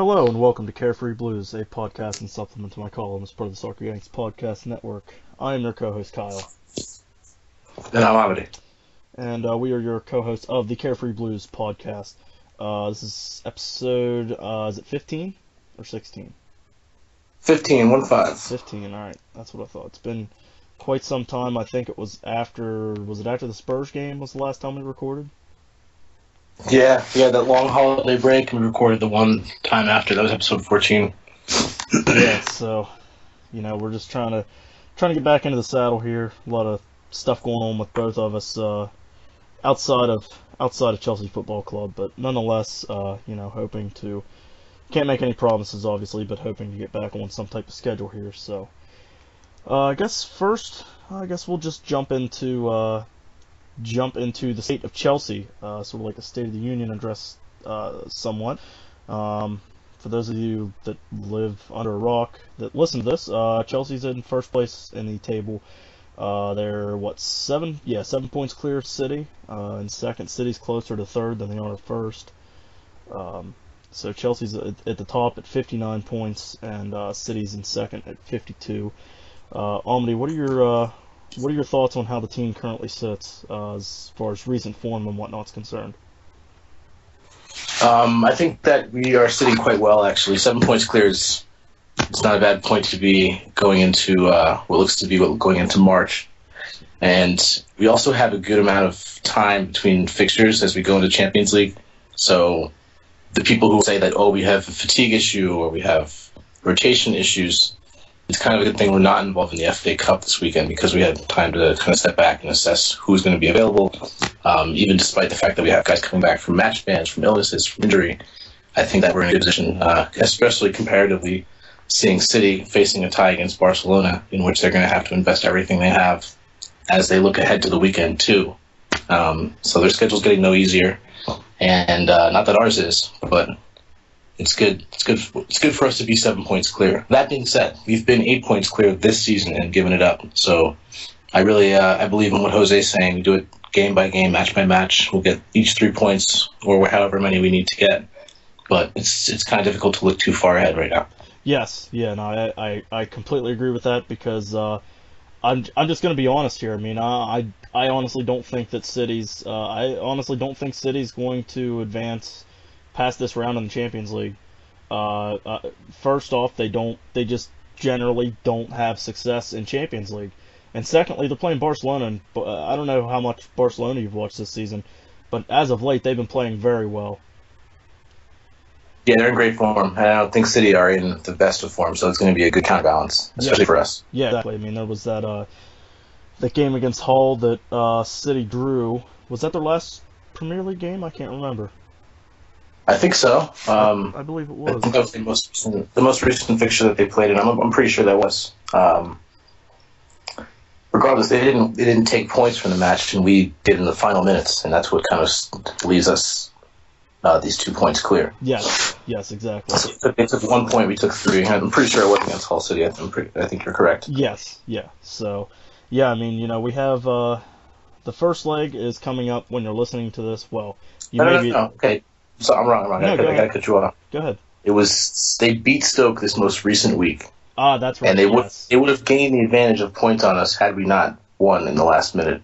Hello and welcome to Carefree Blues, a podcast and supplement to my column as part of the Soccer Yanks podcast network. I am your co-host Kyle. And I'm Amadi. And we are your co-hosts of the Carefree Blues podcast. This is episode, is it 15 or 16? 15, 15. 15, alright, that's what I thought. It's been quite some time. I think it was after the Spurs game was the last time we recorded? Yeah, that long holiday break, and we recorded the one time after. That was episode 14. Yeah, so, we're just trying to get back into the saddle here. A lot of stuff going on with both of us outside of Chelsea Football Club, but nonetheless, hoping to, can't make any promises obviously, but hoping to get back on some type of schedule here. So, I guess we'll just jump into the state of Chelsea, sort of like a State of the Union address, somewhat. For those of you that live under a rock that listen to this, Chelsea's in first place in the table. They're 7 points clear of City, and second. City's closer to third than they are to first. So Chelsea's at the top at 59 points, and City's in second at 52. Amadi, what are your thoughts on how the team currently sits as far as recent form and whatnot's concerned? I think that we are sitting quite well, actually. 7 points clear it's not a bad point to be going into what looks to be going into March. And we also have a good amount of time between fixtures as we go into Champions League. So the people who say that, we have a fatigue issue or we have rotation issues, it's kind of a good thing we're not involved in the FA Cup this weekend because we had time to kind of step back and assess who's going to be available. Even despite the fact that we have guys coming back from match bans, from illnesses, from injury, I think that we're in a good position, especially comparatively seeing City facing a tie against Barcelona, in which they're going to have to invest everything they have as they look ahead to the weekend too. So their schedule's getting no easier, and not that ours is, but It's good. It's good for us to be 7 points clear. That being said, we've been 8 points clear this season and given it up. So I really I believe in what Jose's saying. We do it game by game, match by match. We'll get each 3 points or however many we need to get. But it's kind of difficult to look too far ahead right now. Yes, yeah, no, I completely agree with that because I'm just going to be honest here. I mean, I honestly don't think that City's going to advance past this round in the Champions League. First off, they just generally don't have success in Champions League, and secondly, they're playing Barcelona. And I don't know how much Barcelona you've watched this season, but as of late, they've been playing very well. Yeah, they're in great form, and I don't think City are in the best of form, so it's going to be a good counterbalance, especially for us. Yeah, exactly. I mean, there was that game against Hull that City drew. Was that their last Premier League game? I can't remember. I think so. I believe it was. I think that was the most recent fixture that they played in. I'm pretty sure that was. Regardless, they didn't take points from the match, and we did in the final minutes, and that's what kind of leaves us these 2 points clear. Yes, exactly. So they took 1 point, we took 3. I'm pretty sure it was against Hull City. I think you're correct. Yes, yeah. So, yeah, I mean, we have the first leg is coming up when you're listening to this. Well, No. Okay. So I'm wrong. No, I gotta cut you off. Go ahead. They beat Stoke this most recent week. That's right. And they would have gained the advantage of points on us had we not won in the last minute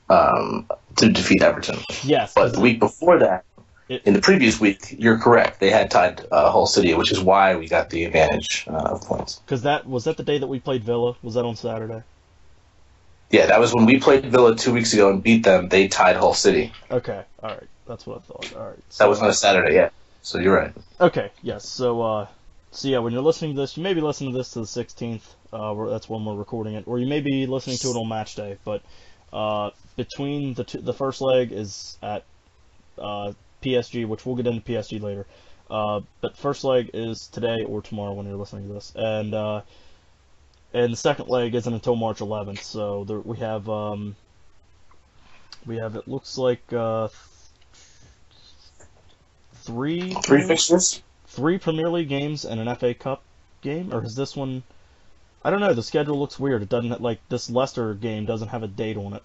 to defeat Everton. Yes. But the week before that, in the previous week, you're correct. They had tied Hull City, which is why we got the advantage of points. Because was that the day that we played Villa? Was that on Saturday? Yeah, that was when we played Villa 2 weeks ago and beat them. They tied Hull City. Okay, all right. That's what I thought. All right. So, that was on a Saturday, yeah. So you're right. Okay, yes. So yeah, when you're listening to this, you may be listening to this to the 16th. That's when we're recording it, or you may be listening to it on match day. But between the first leg is at PSG, which we'll get into PSG later. But first leg is today or tomorrow when you're listening to this, and the second leg isn't until March 11th. So we have it looks like three fixtures, 3 Premier League games and an FA Cup game, or is this one? I don't know. The schedule looks weird. It doesn't this Leicester game doesn't have a date on it.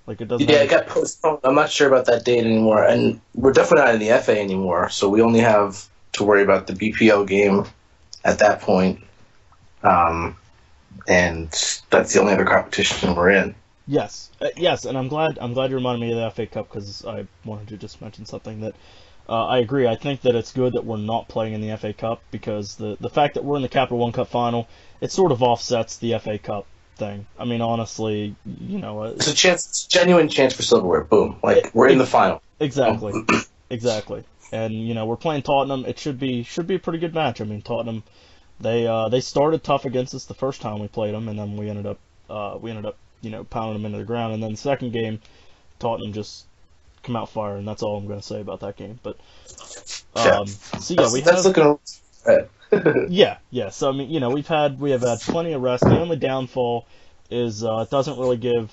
It doesn't. Yeah, it got postponed. I'm not sure about that date anymore, and we're definitely not in the FA anymore. So we only have to worry about the BPL game at that point. And that's the only other competition we're in. Yes, yes, and I'm glad you reminded me of the FA Cup, because I wanted to just mention something that I agree. I think that it's good that we're not playing in the FA Cup, because the fact that we're in the Capital One Cup final, it sort of offsets the FA Cup thing. I mean, honestly, it's a chance, it's a genuine chance for silverware. Boom, we're in the final. Exactly, exactly. And we're playing Tottenham. It should be a pretty good match. I mean, Tottenham, they started tough against us the first time we played them, and then we ended up pounding them into the ground. And then the second game, Tottenham just come out fire, and that's all I'm going to say about that game. But so yeah, that's looking right. yeah. So I mean, we have had plenty of rest. The only downfall is it doesn't really give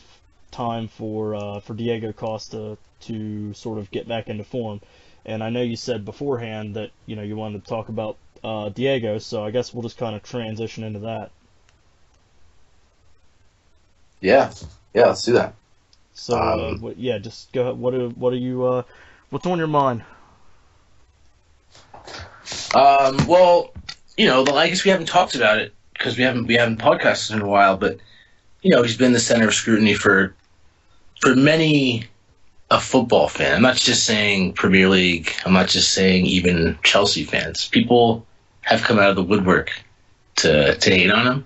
time for Diego Costa to sort of get back into form. And I know you said beforehand that you wanted to talk about Diego, so I guess we'll just kind of transition into that. Yeah, let's do that. So just go ahead. What are you what's on your mind? Well, I guess we haven't talked about it because we haven't podcasted in a while, but he's been the center of scrutiny for many a football fan. I'm not just saying Premier League. I'm not just saying even Chelsea fans. People have come out of the woodwork to hate on him,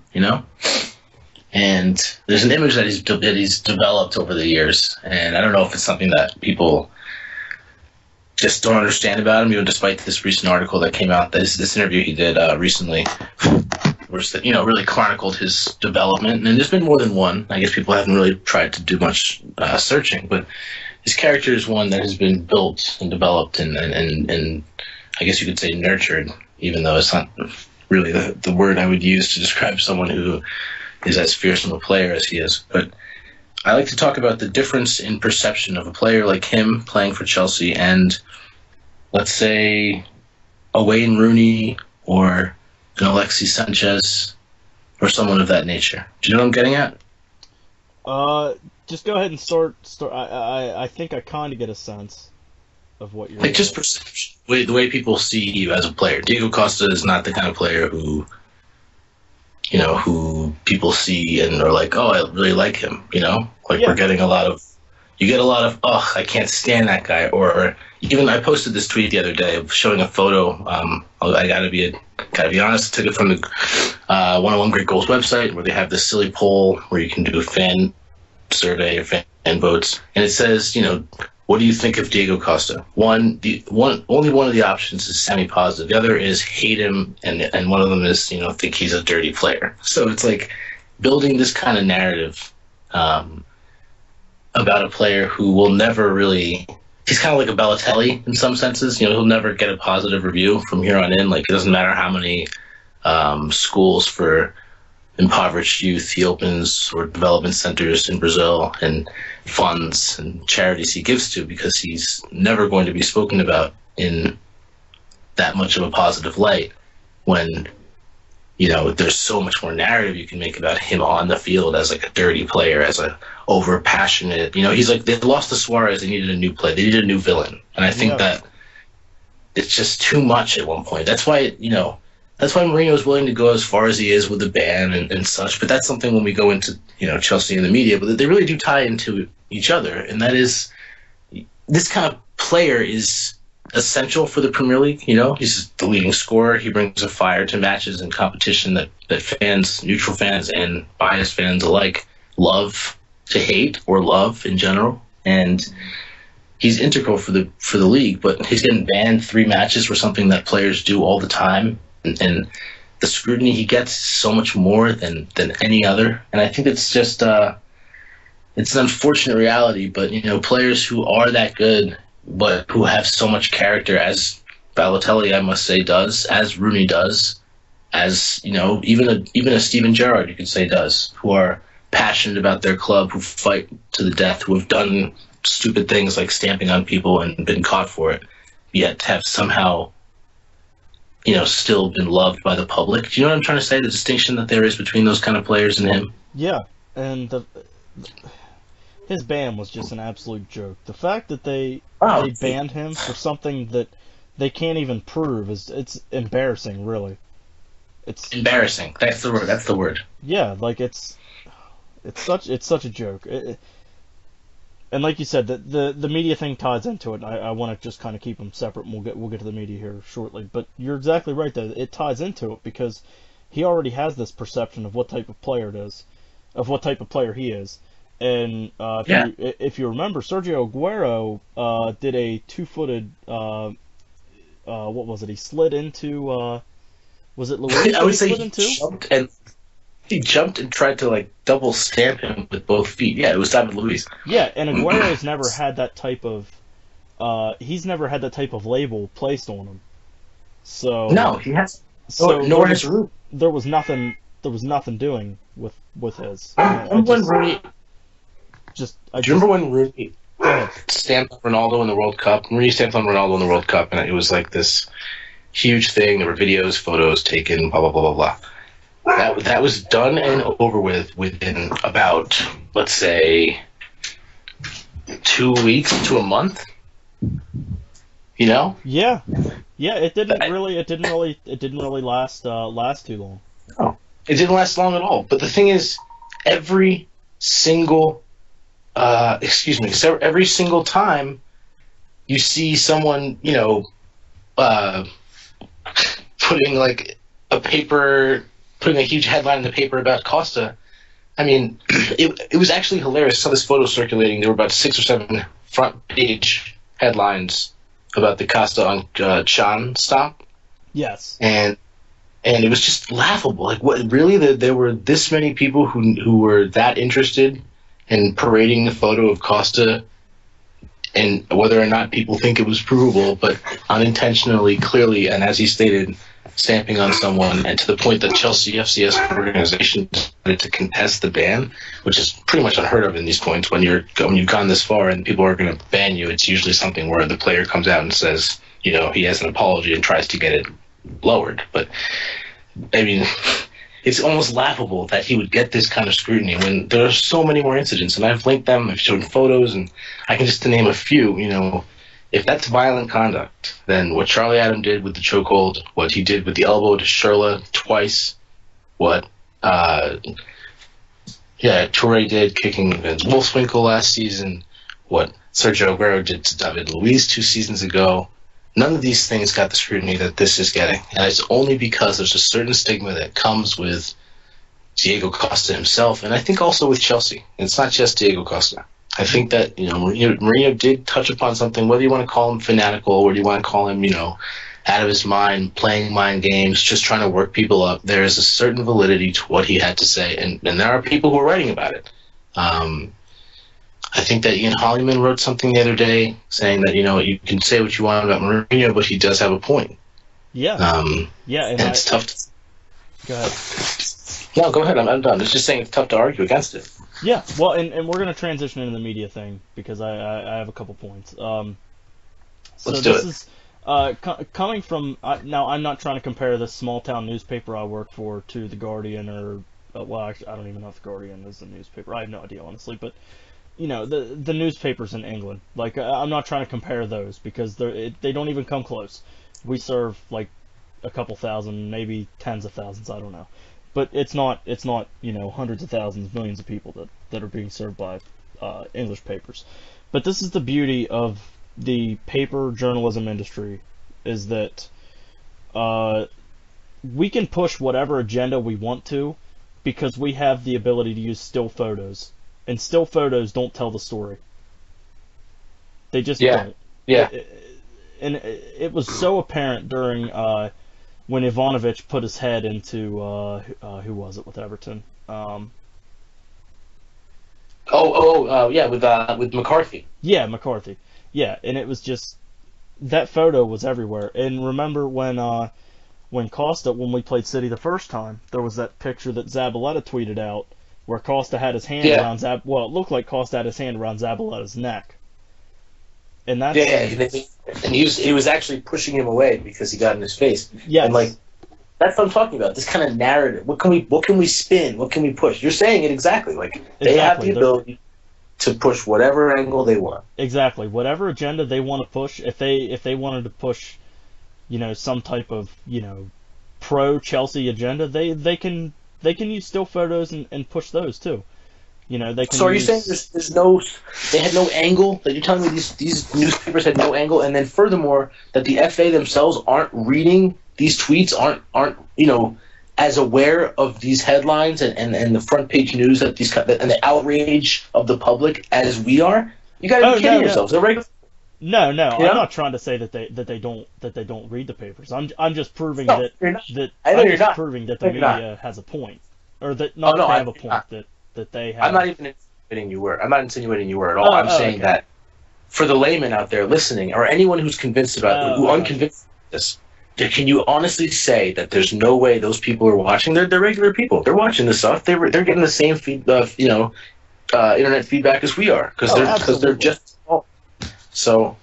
And there's an image that he's developed over the years, and I don't know if it's something that people just don't understand about him, even despite this recent article that came out, this interview he did recently, which really chronicled his development. And there's been more than one. I guess people haven't really tried to do much searching, but his character is one that has been built and developed and I guess you could say nurtured, even though it's not really the word I would use to describe someone who is as fearsome a player as he is. But I like to talk about the difference in perception of a player like him playing for Chelsea and, let's say, a Wayne Rooney or an Alexis Sanchez or someone of that nature. Do you know what I'm getting at? Just go ahead and start. I think I kind of get a sense of what you're just perception, the way people see you as a player. Diego Costa is not the kind of player who people see and are like, oh, I really like him. We're getting you get a lot of, oh, I can't stand that guy. Or even I posted this tweet the other day of showing a photo. I gotta be honest. I took it from the 101 Great Goals website, where they have this silly poll where you can do a fan survey or fan votes, and it says, what do you think of Diego Costa? Only one of the options is semi-positive. The other is hate him, and one of them is think he's a dirty player. So it's like building this kind of narrative about a player who will never really. He's kind of like a Balotelli in some senses. He'll never get a positive review from here on in. Like, it doesn't matter how many schools for impoverished youth he opens, or development centers in Brazil, and funds and charities he gives to, because he's never going to be spoken about in that much of a positive light, when there's so much more narrative you can make about him on the field as like a dirty player, as a over passionate. He's like, they lost to Suarez, they needed a new player, they needed a new villain, and I think that it's just too much at one point. That's why Mourinho is willing to go as far as he is with the ban and such. But that's something when we go into Chelsea and the media. But they really do tie into each other, and that is, this kind of player is essential for the Premier League. He's the leading scorer. He brings a fire to matches and competition that fans, neutral fans and biased fans alike, love to hate or love in general. And he's integral for the league. But he's getting banned 3 matches for something that players do all the time. And the scrutiny he gets is so much more than any other. And I think it's just it's an unfortunate reality. But players who are that good, but who have so much character, as Balotelli, I must say, does, as Rooney does, as even a Steven Gerrard, you could say, does, who are passionate about their club, who fight to the death, who have done stupid things like stamping on people and been caught for it, yet have somehow still been loved by the public. Do you know what I'm trying to say? The distinction that there is between those kind of players and him? Yeah, and his ban was just an absolute joke. The fact that they banned him for something that they can't even prove. It's embarrassing, really. It's Embarrassing. That's the word. That's the word. yeah, like it's such a joke. And like you said, the media thing ties into it. I want to just kind of keep them separate, and we'll get to the media here shortly. But you're exactly right that it ties into it because he already has this perception of what type of player it is, of what type of player he is. And if you remember, Sergio Aguero did a two-footed what was it? He slid into was it Luis? I would say slid into? he jumped and tried to like double stamp him with both feet. Yeah, it was David Luiz. Yeah, and Aguero's never had that type of he's never had that type of label placed on him. So no, he has. So nor has Rooney. There was nothing doing with his. Do you remember when Rooney stamped on Ronaldo in the World Cup? Rooney stamped on Ronaldo in the World Cup, and it was like this huge thing. There were videos, photos taken, blah blah blah blah blah. That was done and over with within about, let's say, 2 weeks to a month. You know? Yeah. It didn't really last too long. No, it didn't last long at all. But the thing is, every single time you see someone, putting a huge headline in the paper about Costa. I mean, it was actually hilarious. I saw this photo circulating. There were about 6 or 7 front page headlines about the Costa on Chan stop. Yes. And it was just laughable. Like, what really? There were this many people who were that interested in parading the photo of Costa, and whether or not people think it was provable, but unintentionally, clearly, and as he stated, stamping on someone, and to the point that Chelsea FCS organization decided to contest the ban, which is pretty much unheard of in these points. When you've gone this far and people are going to ban you, it's usually something where the player comes out and says, he has an apology and tries to get it lowered. But I mean, it's almost laughable that he would get this kind of scrutiny when there are so many more incidents, and I've linked them, I've shown photos, and I can just to name a few. If that's violent conduct, then what Charlie Adam did with the chokehold, what he did with the elbow to Shirla twice, what Toure did kicking Vince Wolfswinkel last season, what Sergio Aguero did to David Luiz 2 seasons ago, none of these things got the scrutiny that this is getting. And it's only because there's a certain stigma that comes with Diego Costa himself, and I think also with Chelsea. It's not just Diego Costa. I think that, Mourinho did touch upon something, whether you want to call him fanatical or you want to call him, out of his mind, playing mind games, just trying to work people up. There is a certain validity to what he had to say, and there are people who are writing about it. I think that Ian Hollyman wrote something the other day saying that, you can say what you want about Mourinho, but he does have a point. Yeah. And it's tough to... Go ahead. No, go ahead. I'm done. It's just saying it's tough to argue against it. Yeah, well, and we're going to transition into the media thing because I have a couple points. Let's do it. Is coming from now. I'm not trying to compare this small town newspaper I work for to the Guardian or actually, I don't even know if the Guardian is a newspaper. I have no idea honestly, but the newspapers in England. Like I'm not trying to compare those because they don't even come close. We serve like a couple thousand, maybe tens of thousands. I don't know. But it's not hundreds of thousands, millions of people that are being served by English papers. But this is the beauty of the paper journalism industry, is that we can push whatever agenda we want to because we have the ability to use still photos. And still photos don't tell the story. They just don't. Yeah. And it was so apparent during... when Ivanovic put his head into who was it with Everton? With McCarthy. Yeah, McCarthy. Yeah, and it was just that photo was everywhere. And remember when Costa, when we played City the first time, there was that picture that Zabaleta tweeted out where Costa had his hand around it looked like Costa had his hand around Zabaleta's neck. And that's and he was actually pushing him away because he got in his face. Yeah, and that's what I'm talking about. This kind of narrative. What can we spin? What can we push? You're saying it exactly. They have the ability to push whatever angle they want. Exactly, whatever agenda they want to push. If they wanted to push, some type of, pro Chelsea agenda, they can use still photos and push those too. They can So are you saying use. they had no angle? That you're telling me these newspapers had no angle, and then furthermore that the FA themselves aren't reading these tweets, aren't as aware of these headlines and the front page news that and the outrage of the public as we are? You got to be kidding yourselves. They're regular. No, I'm not trying to say that they don't read the papers. I'm just proving that proving that the media has a point, or that they have a point that they have. I'm not even insinuating you were. I'm not insinuating you were at all. I'm saying that for the layman out there listening, or anyone who's convinced who unconvinced of this, can you honestly say that there's no way those people are watching? They're regular people. They're watching this stuff. They're getting the same internet feedback as we are because they're just. So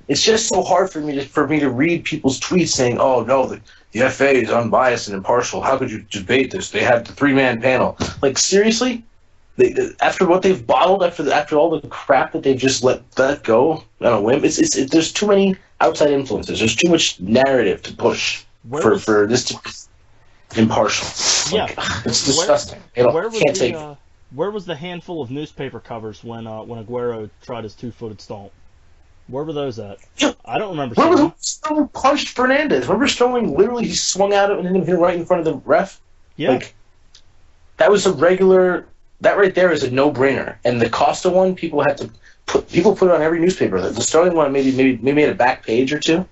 it's just so hard for me to read people's tweets saying, "Oh no, the FA is unbiased and impartial. How could you debate this? They had the 3-man panel." Like seriously, after what they've bottled, after all the crap that they've just let go on a whim, there's too many outside influences. There's too much narrative to push for this to be impartial. It's disgusting. Where was the handful of newspaper covers when Aguero tried his 2-footed stomp? Where were those at? I don't remember. Remember Sterling punched Fernandez? Remember Sterling literally he swung at him and hit him right in front of the ref? Yeah. That was a regular. That right there is a no-brainer. And the Costa one, people put it on every newspaper. The Sterling one maybe had a back page or two.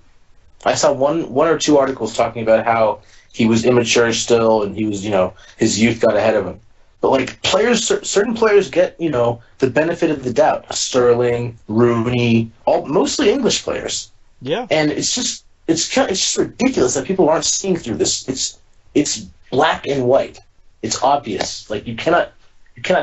I saw one or two articles talking about how he was immature still and he was his youth got ahead of him. But certain players get the benefit of the doubt. Sterling, Rooney, mostly English players. Yeah. And it's just ridiculous that people aren't seeing through this. It's black and white. It's obvious. Like you cannot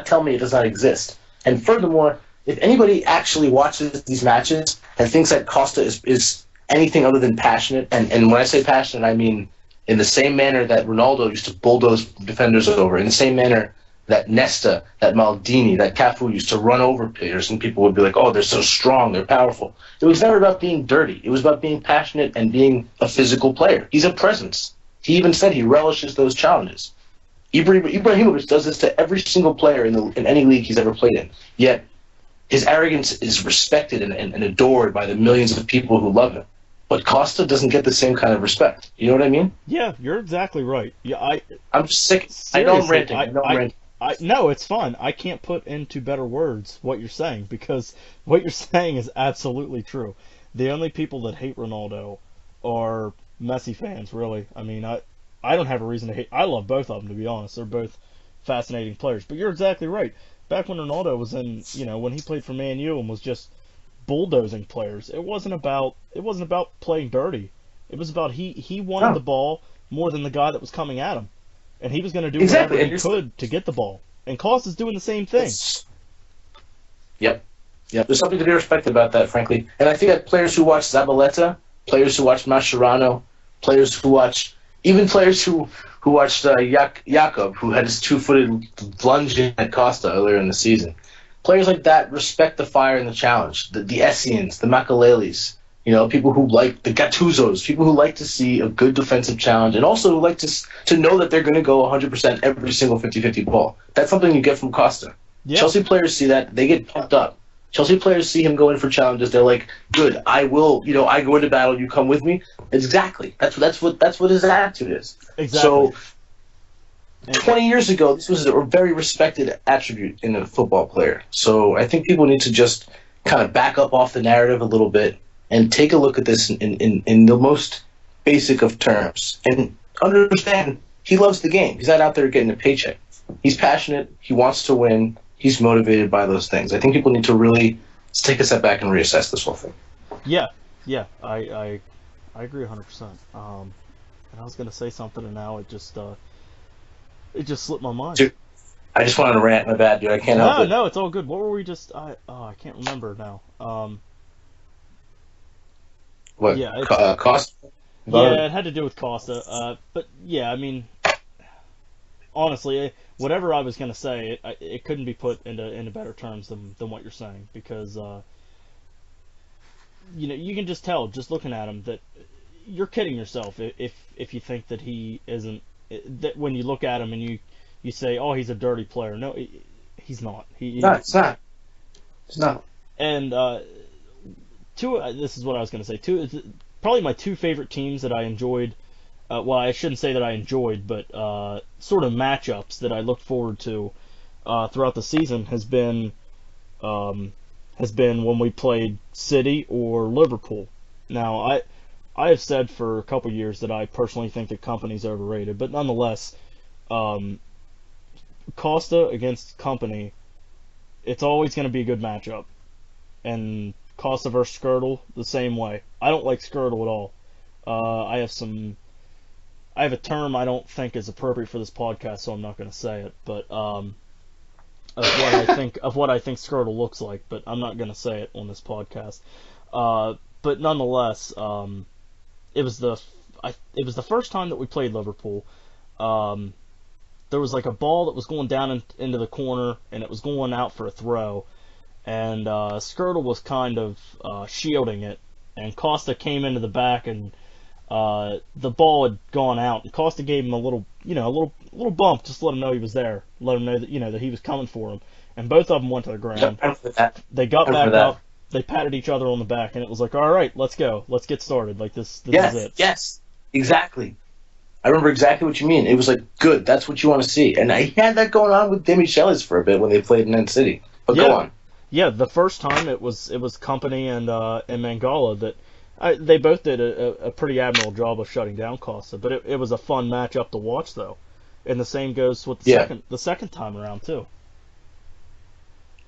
tell me it does not exist. And furthermore, if anybody actually watches these matches and thinks that Costa is anything other than passionate, and when I say passionate, I mean in the same manner that Ronaldo used to bulldoze defenders over, in the same manner that Nesta, that Maldini, that Cafu used to run over players, and people would be like, "Oh, they're so strong, they're powerful." It was never about being dirty. It was about being passionate and being a physical player. He's a presence. He even said he relishes those challenges. Ibrahimovic does this to every single player in any league he's ever played in. Yet his arrogance is respected and adored by the millions of people who love him. But Costa doesn't get the same kind of respect. You know what I mean? Yeah, you're exactly right. Yeah, I'm sick. I know I'm ranting. No, it's fine. I can't put into better words what you're saying because what you're saying is absolutely true. The only people that hate Ronaldo are Messi fans, really. I mean, I don't have a reason to hate. I love both of them, to be honest. They're both fascinating players. But you're exactly right. Back when Ronaldo was when he played for Man U and was just bulldozing players, it wasn't about playing dirty. It was about he wanted the ball more than the guy that was coming at him. And he was going to do whatever he could to get the ball. And Costa's doing the same thing. Yep. There's something to be respected about that, frankly. And I think that players who watch Zabaleta, players who watch Mascherano, players who watched Jakob, who had his 2-footed lunge at Costa earlier in the season. Players like that respect the fire and the challenge. The Essians, the Makalelis, people who like the Gattusos, people who like to see a good defensive challenge, and also who like to know that they're going to go 100% every single 50-50 ball. That's something you get from Costa. Yeah. Chelsea players see that, they get pumped up. Chelsea players see him go in for challenges. They're like, "Good, I will. I go into battle. You come with me." Exactly. That's what his attitude is. Exactly. So, 20 years ago, this was a very respected attribute in a football player. So I think people need to just kind of back up off the narrative a little bit and take a look at this in the most basic of terms and understand he loves the game. He's not out there getting a paycheck. He's passionate. He wants to win. He's motivated by those things. I think people need to really take a step back and reassess this whole thing. Yeah, I agree 100%. And I was going to say something, and now it just slipped my mind. Dude, I just wanted to rant. My bad, dude. I can't help it. No, it's all good. What were we just? I can't remember now. What? Yeah, Costa. Yeah, it had to do with Costa. But yeah, I mean, honestly, whatever I was gonna say, it couldn't be put into better terms than what you're saying, because you can just tell, just looking at him, that you're kidding yourself if you think that he isn't. That when you look at him and you say, oh, he's a dirty player. No, he's not. No, it's not. It's not. And this is what I was going to say. Probably my two favorite teams that I enjoyed. Well, I shouldn't say that I enjoyed, but sort of matchups that I looked forward to throughout the season has been when we played City or Liverpool. Now, I have said for a couple years that I personally think that Kompany's overrated, but nonetheless, Costa against Kompany, it's always going to be a good matchup. And Costa versus Skirtle, the same way. I don't like Skirtle at all. I have a term I don't think is appropriate for this podcast, so I'm not going to say it. But of what I think Skirtle looks like, but I'm not going to say it on this podcast. But nonetheless, it was the first time that we played Liverpool. There was like a ball that was going down into the corner, and it was going out for a throw. And Skirtle was kind of shielding it, and Costa came into the back, and the ball had gone out. And Costa gave him a little bump, just to let him know he was there, let him know that he was coming for him. And both of them went to the ground. They got back up. They patted each other on the back, and it was like, all right, let's go, let's get started. Like this is it. Yes, exactly. I remember exactly what you mean. It was like, good, that's what you want to see. And I had that going on with Demichelis for a bit when they played in Man City. But go on. Yeah, the first time it was Kompany and Mangala that they both did a pretty admirable job of shutting down Costa. But it was a fun matchup to watch, though. And the same goes with the second time around too.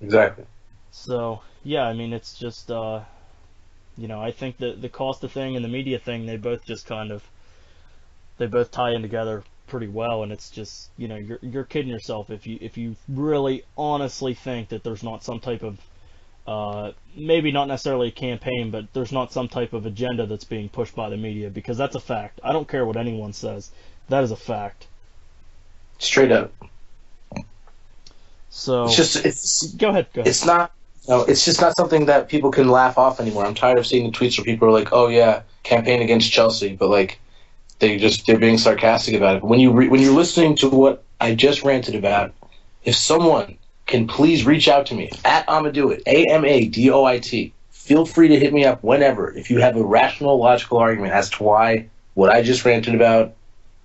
Exactly. So yeah, I mean, it's just I think the Costa thing and the media thing, they both tie in together pretty well, and it's just, you're kidding yourself if you really honestly think that there's not some type of maybe not necessarily a campaign, but there's not some type of agenda that's being pushed by the media, because that's a fact. I don't care what anyone says. That is a fact. Straight up. So it's go ahead. It's not. No, it's just not something that people can laugh off anymore. I'm tired of seeing the tweets where people are like, "Oh yeah, campaign against Chelsea," but like they're being sarcastic about it. But when you're listening to what I just ranted about, if someone can please reach out to me at Amadoit, AMADOIT, feel free to hit me up whenever if you have a rational, logical argument as to why what I just ranted about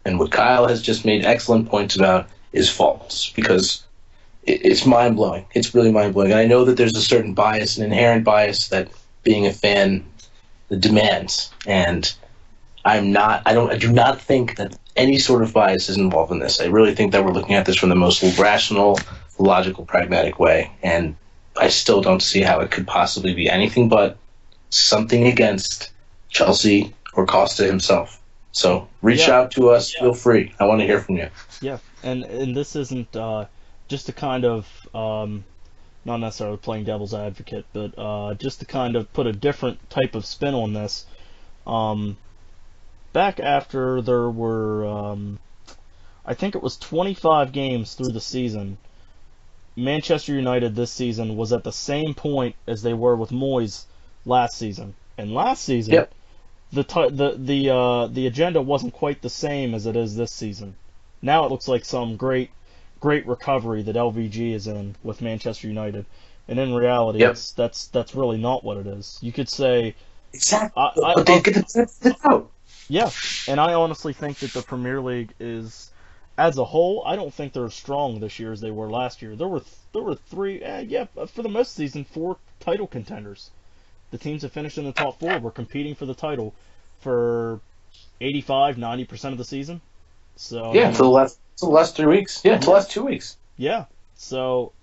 and what Kyle has just made excellent points about is false, because it's mind-blowing. It's really mind-blowing. And I know that there's a certain bias, an inherent bias that being a fan demands. And I do not think that any sort of bias is involved in this. I really think that we're looking at this from the most rational, logical, pragmatic way. And I still don't see how it could possibly be anything but something against Chelsea or Costa himself. So reach out to us. Feel free. I want to hear from you. Yeah, and this isn't just to kind of, not necessarily playing devil's advocate, but just to kind of put a different type of spin on this. Back after there were, I think it was 25 games through the season, Manchester United this season was at the same point as they were with Moyes last season. And last season, the agenda wasn't quite the same as it is this season. Now it looks like some great recovery that LVG is in with Manchester United, and in reality, that's really not what it is. You could say exactly, but they get the out. Yeah, and I honestly think that the Premier League is, as a whole, I don't think they're as strong this year as they were last year. There were three, for the most season, 4 title contenders. The teams that finished in the top 4 were competing for the title for 85-90% of the season. So yeah, for the last 3 weeks. Yeah, the last 2 weeks. Yeah. So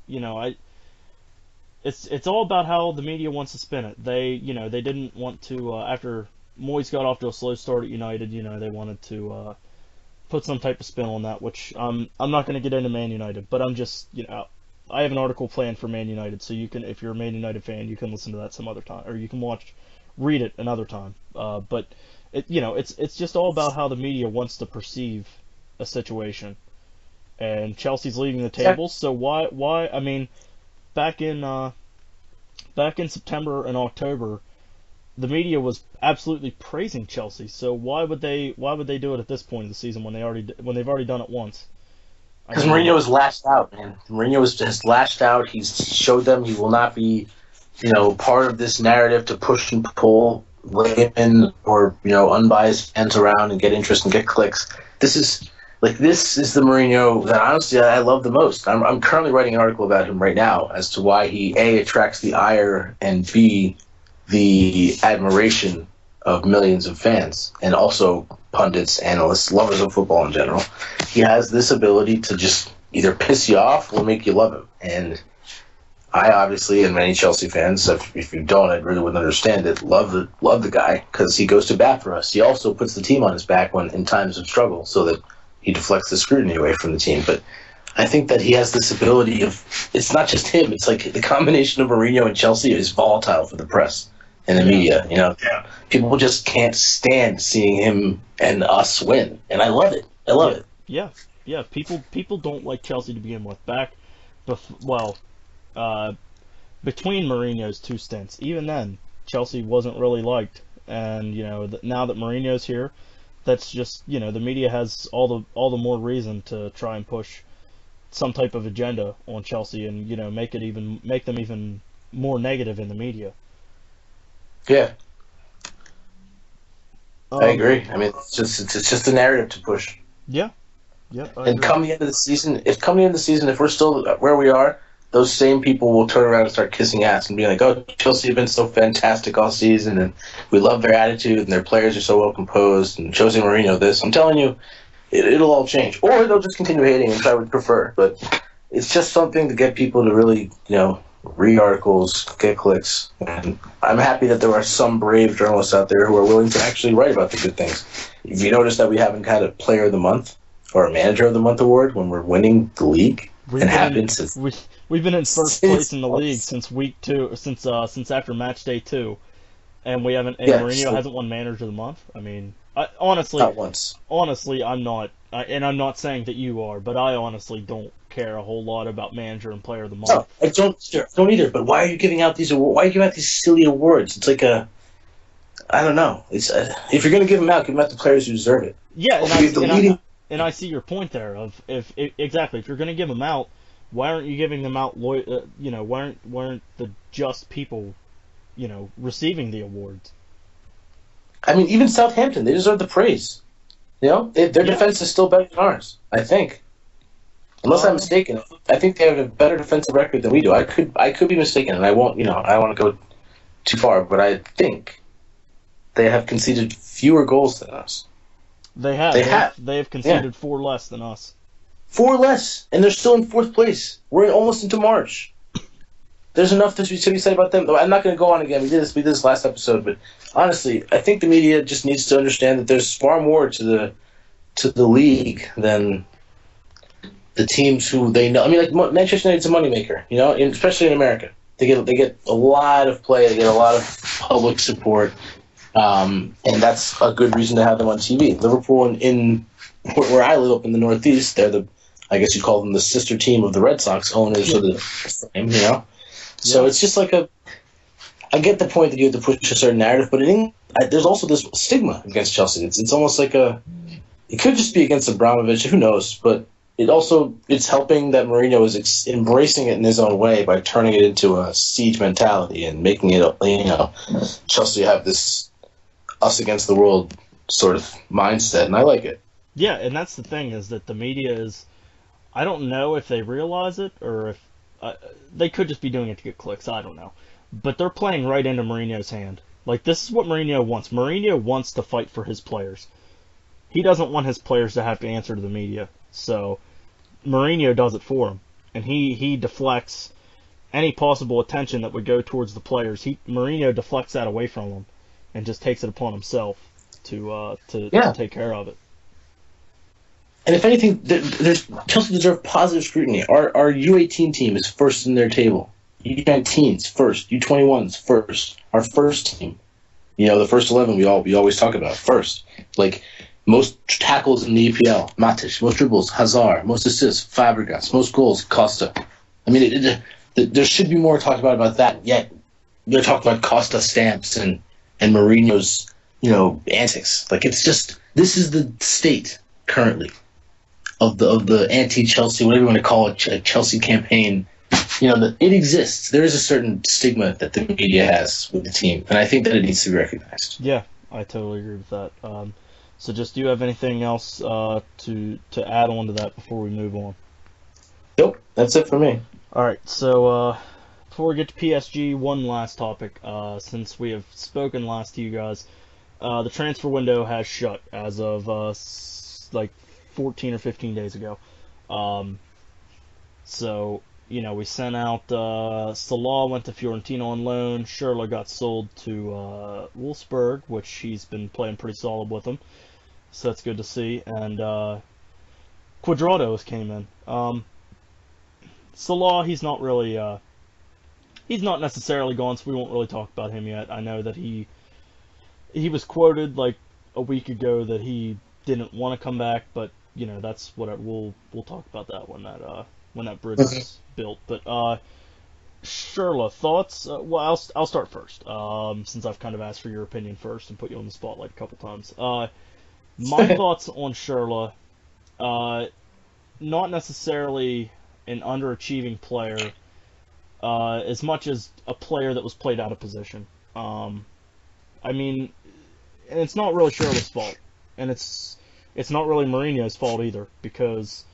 it's all about how the media wants to spin it. They didn't want to after Moyes got off to a slow start at United. They wanted to put some type of spin on that, which I'm not going to get into Man United, but I'm just I have an article planned for Man United, so you can, if you're a Man United fan, you can listen to that some other time, or you can read it another time. But it's just all about how the media wants to perceive a situation. And Chelsea's leading the table, so why? I mean, back in September and October, the media was absolutely praising Chelsea. So why would they do it at this point in the season when they've already done it once? Because Mourinho has lashed out, man. Mourinho has lashed out. He's showed them he will not be, part of this narrative to push and pull laymen or unbiased fans around and get interest and get clicks. This is the Mourinho that honestly I love the most. I'm currently writing an article about him right now as to why he A, attracts the ire, and B, the admiration of millions of fans and also pundits, analysts, lovers of football in general. He has this ability to just either piss you off or make you love him. And I obviously, and many Chelsea fans, if you don't, I really wouldn't understand it, love the guy because he goes to bat for us. He also puts the team on his back when in times of struggle so that he deflects the scrutiny away from the team. But I think that he has this ability of, it's not just him, it's like the combination of Mourinho and Chelsea is volatile for the press and the media. People just can't stand seeing him and us win, and I love it. I love it. Yeah. People don't like Chelsea to begin with. Between Mourinho's two stints, even then Chelsea wasn't really liked, and now that Mourinho's here, that's just the media has all the more reason to try and push some type of agenda on Chelsea and make them even more negative in the media. Yeah, I agree. I mean, it's just a narrative to push. Yeah. And come the end of the season, if we're still where we are, those same people will turn around and start kissing ass and be like, "Oh, Chelsea have been so fantastic all season, and we love their attitude, and their players are so well composed, and Jose Mourinho this." I'm telling you, it'll all change, or they'll just continue hating, which I would prefer. But it's just something to get people to really, read articles, get clicks, and I'm happy that there are some brave journalists out there who are willing to actually write about the good things. If you notice that we haven't had a Player of the Month or a Manager of the Month award when we're winning the league, we've been in first place in the league since week 2, since after match day 2, and we haven't. And Mourinho hasn't won Manager of the Month. I mean, honestly, not once. Honestly, I'm not, and I'm not saying that you are, but I honestly don't care a whole lot about Manager and Player of the Month. No, I don't either. But why are you giving out these awards? Why are you giving out these silly awards? It's like I don't know. It's if you're going to give them out to players who deserve it. Yeah, and I see your point there. If you're going to give them out, why aren't you giving them out? Why aren't the just people, receiving the awards? I mean, even Southampton, they deserve the praise. Their defense is still better than ours, I think. Unless I'm mistaken, I think they have a better defensive record than we do. I could be mistaken, and I won't. I don't want to go too far, but I think they have conceded fewer goals than us. They have conceded 4 less than us. 4 less, and they're still in 4th place. We're almost into March. There's enough to be said about them. I'm not going to go on again. We did this last episode, but honestly, I think the media just needs to understand that there's far more to the league than the teams who they know. I mean, like Manchester United's a moneymaker, especially in America. They get a lot of play. They get a lot of public support, and that's a good reason to have them on TV. Liverpool, in where I live up in the Northeast, they're I guess you'd call them the sister team of the Red Sox, owners of the same, So it's just like I get the point that you have to push a certain narrative, but there's also this stigma against Chelsea. It's almost like it could just be against Abramovich, who knows, but it's helping that Mourinho is embracing it in his own way by turning it into a siege mentality and making it, Chelsea have this us against the world sort of mindset, and I like it. Yeah, and that's the thing, is that the media is, I don't know if they realize it or if they could just be doing it to get clicks, I don't know. But they're playing right into Mourinho's hand. Like, this is what Mourinho wants. Mourinho wants to fight for his players. He doesn't want his players to have to answer to the media. So Mourinho does it for him, and he deflects any possible attention that would go towards the players. Mourinho deflects that away from them, and just takes it upon himself to take care of it. And if anything, Chelsea deserve positive scrutiny. Our U18 team is first in their table. U19's first. U21's first. Our first team. The first 11 we always talk about first. Like, most tackles in the EPL, Matic. Most dribbles, Hazard. Most assists, Fabregas. Most goals, Costa. I mean, there should be more talked about that. Yet they're talking about Costa stamps and and Mourinho's, antics. Like, it's just, this is the state currently of the anti-Chelsea, whatever you want to call it, Chelsea campaign. It exists. There is a certain stigma that the media has with the team, and I think that it needs to be recognized. Yeah, I totally agree with that. So just, do you have anything else to add on to that before we move on? Nope, that's it for me. All right, so before we get to PSG, one last topic. Since we have spoken last to you guys, the transfer window has shut as of like 14 or 15 days ago. So, we sent out Salah went to Fiorentina on loan. Schürrle got sold to Wolfsburg, which he's been playing pretty solid with them. So that's good to see. And Cuadrado came in. Salah, he's not necessarily gone, so we won't really talk about him yet. I know that he was quoted like a week ago that he didn't want to come back, but that's what we'll talk about that when that bridge is built. But Schürrle, thoughts? Well, I'll start first, since I've kind of asked for your opinion first and put you on the spotlight a couple times. My thoughts on Schürrle, not necessarily an underachieving player, as much as a player that was played out of position. I mean, and it's not really Schürrle's fault, and it's not really Mourinho's fault either, because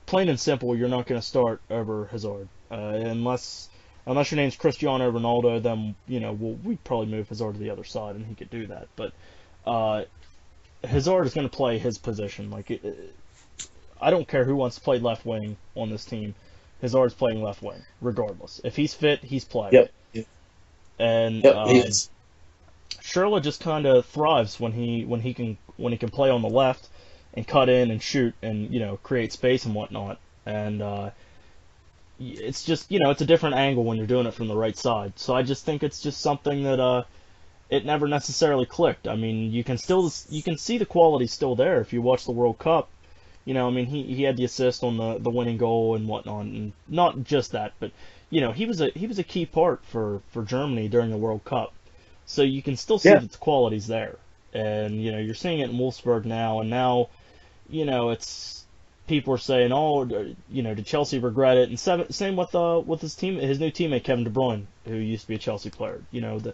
plain and simple, you're not going to start over Hazard, unless your name's Cristiano Ronaldo. Then we'd probably move Hazard to the other side, and he could do that. But Hazard is going to play his position. Like, I don't care who wants to play left wing on this team. Hazard's playing left wing, regardless. If he's fit, he's playing. Yep. And he is. Schürrle just kind of thrives when he can play on the left and cut in and shoot and create space and whatnot. And it's just it's a different angle when you're doing it from the right side. So I just think it's just something that it never necessarily clicked. I mean, you can see the quality still there if you watch the World Cup. He had the assist on the winning goal and whatnot, and not just that, but he was a key part for Germany during the World Cup. So you can still see that the quality's there, and you're seeing it in Wolfsburg now, and now it's people are saying, oh, did Chelsea regret it? And same with his new teammate Kevin De Bruyne, who used to be a Chelsea player. The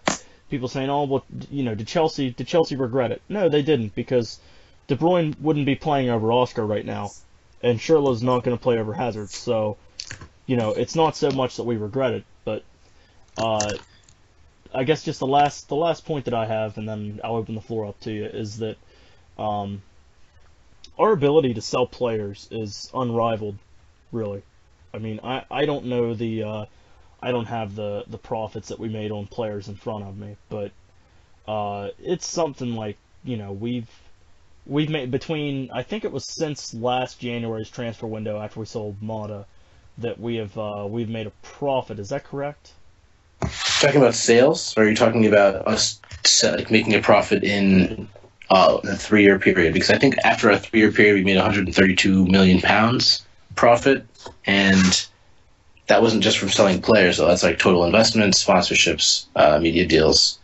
people saying, oh, well, did Chelsea regret it? No, they didn't, because De Bruyne wouldn't be playing over Oscar right now, and Schürrle's not going to play over Hazard. So, it's not so much that we regret it, but I guess just the last point that I have, and then I'll open the floor up to you, is that our ability to sell players is unrivaled, really. I mean, I don't know I don't have the profits that we made on players in front of me, but it's something like we've made between, I think it was since last January's transfer window after we sold Mata, that we've made a profit. Is that correct? Talking about sales, or are you talking about us making a profit in a 3-year period? Because I think after a 3-year period, we made £132 million profit, and that wasn't just from selling players. So that's like total investments, sponsorships, media deals.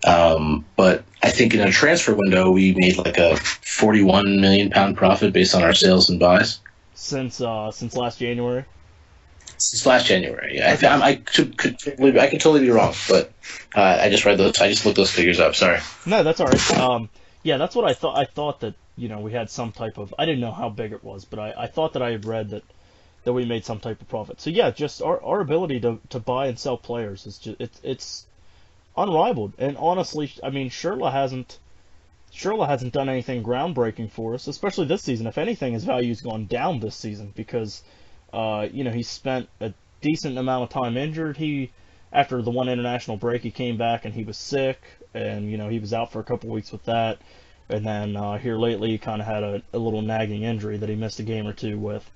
But I think in a transfer window, we made like a £41 million profit based on our sales and buys. Since last January? Since last January, yeah. Okay. I could totally be wrong, but I just looked those figures up. Sorry. No, that's all right. Yeah, that's what I thought. I thought that we had some type of. I didn't know how big it was, but I thought that I had read that we made some type of profit. So yeah, just our ability to buy and sell players is just it's unrivaled. And honestly, I mean, Schürrle hasn't done anything groundbreaking for us, especially this season. If anything, his value's gone down this season because he spent a decent amount of time injured. After the one international break, he came back and he was sick, and he was out for a couple weeks with that. And then here lately, he kind of had a little nagging injury that he missed a game or two with.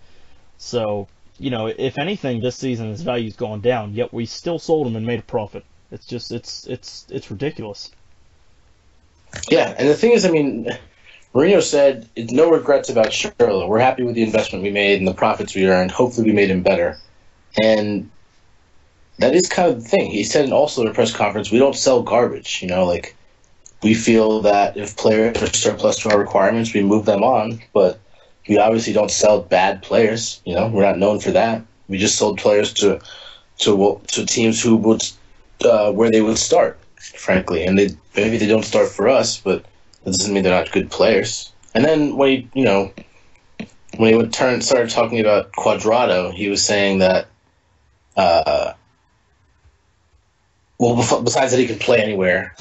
So, if anything, this season his value's gone down. Yet we still sold him and made a profit. It's just it's ridiculous. Yeah, and the thing is, I mean, Mourinho said no regrets about Schürrle. We're happy with the investment we made and the profits we earned. Hopefully, we made him better. And that is kind of the thing. He said also in a press conference, we don't sell garbage. Like we feel that if players are surplus to our requirements, we move them on. But we obviously don't sell bad players. We're not known for that. We just sold players to teams who would where they would start, frankly. And maybe they don't start for us, but that doesn't mean they're not good players. And then when he started talking about Cuadrado, he was saying that. Besides that he can play anywhere,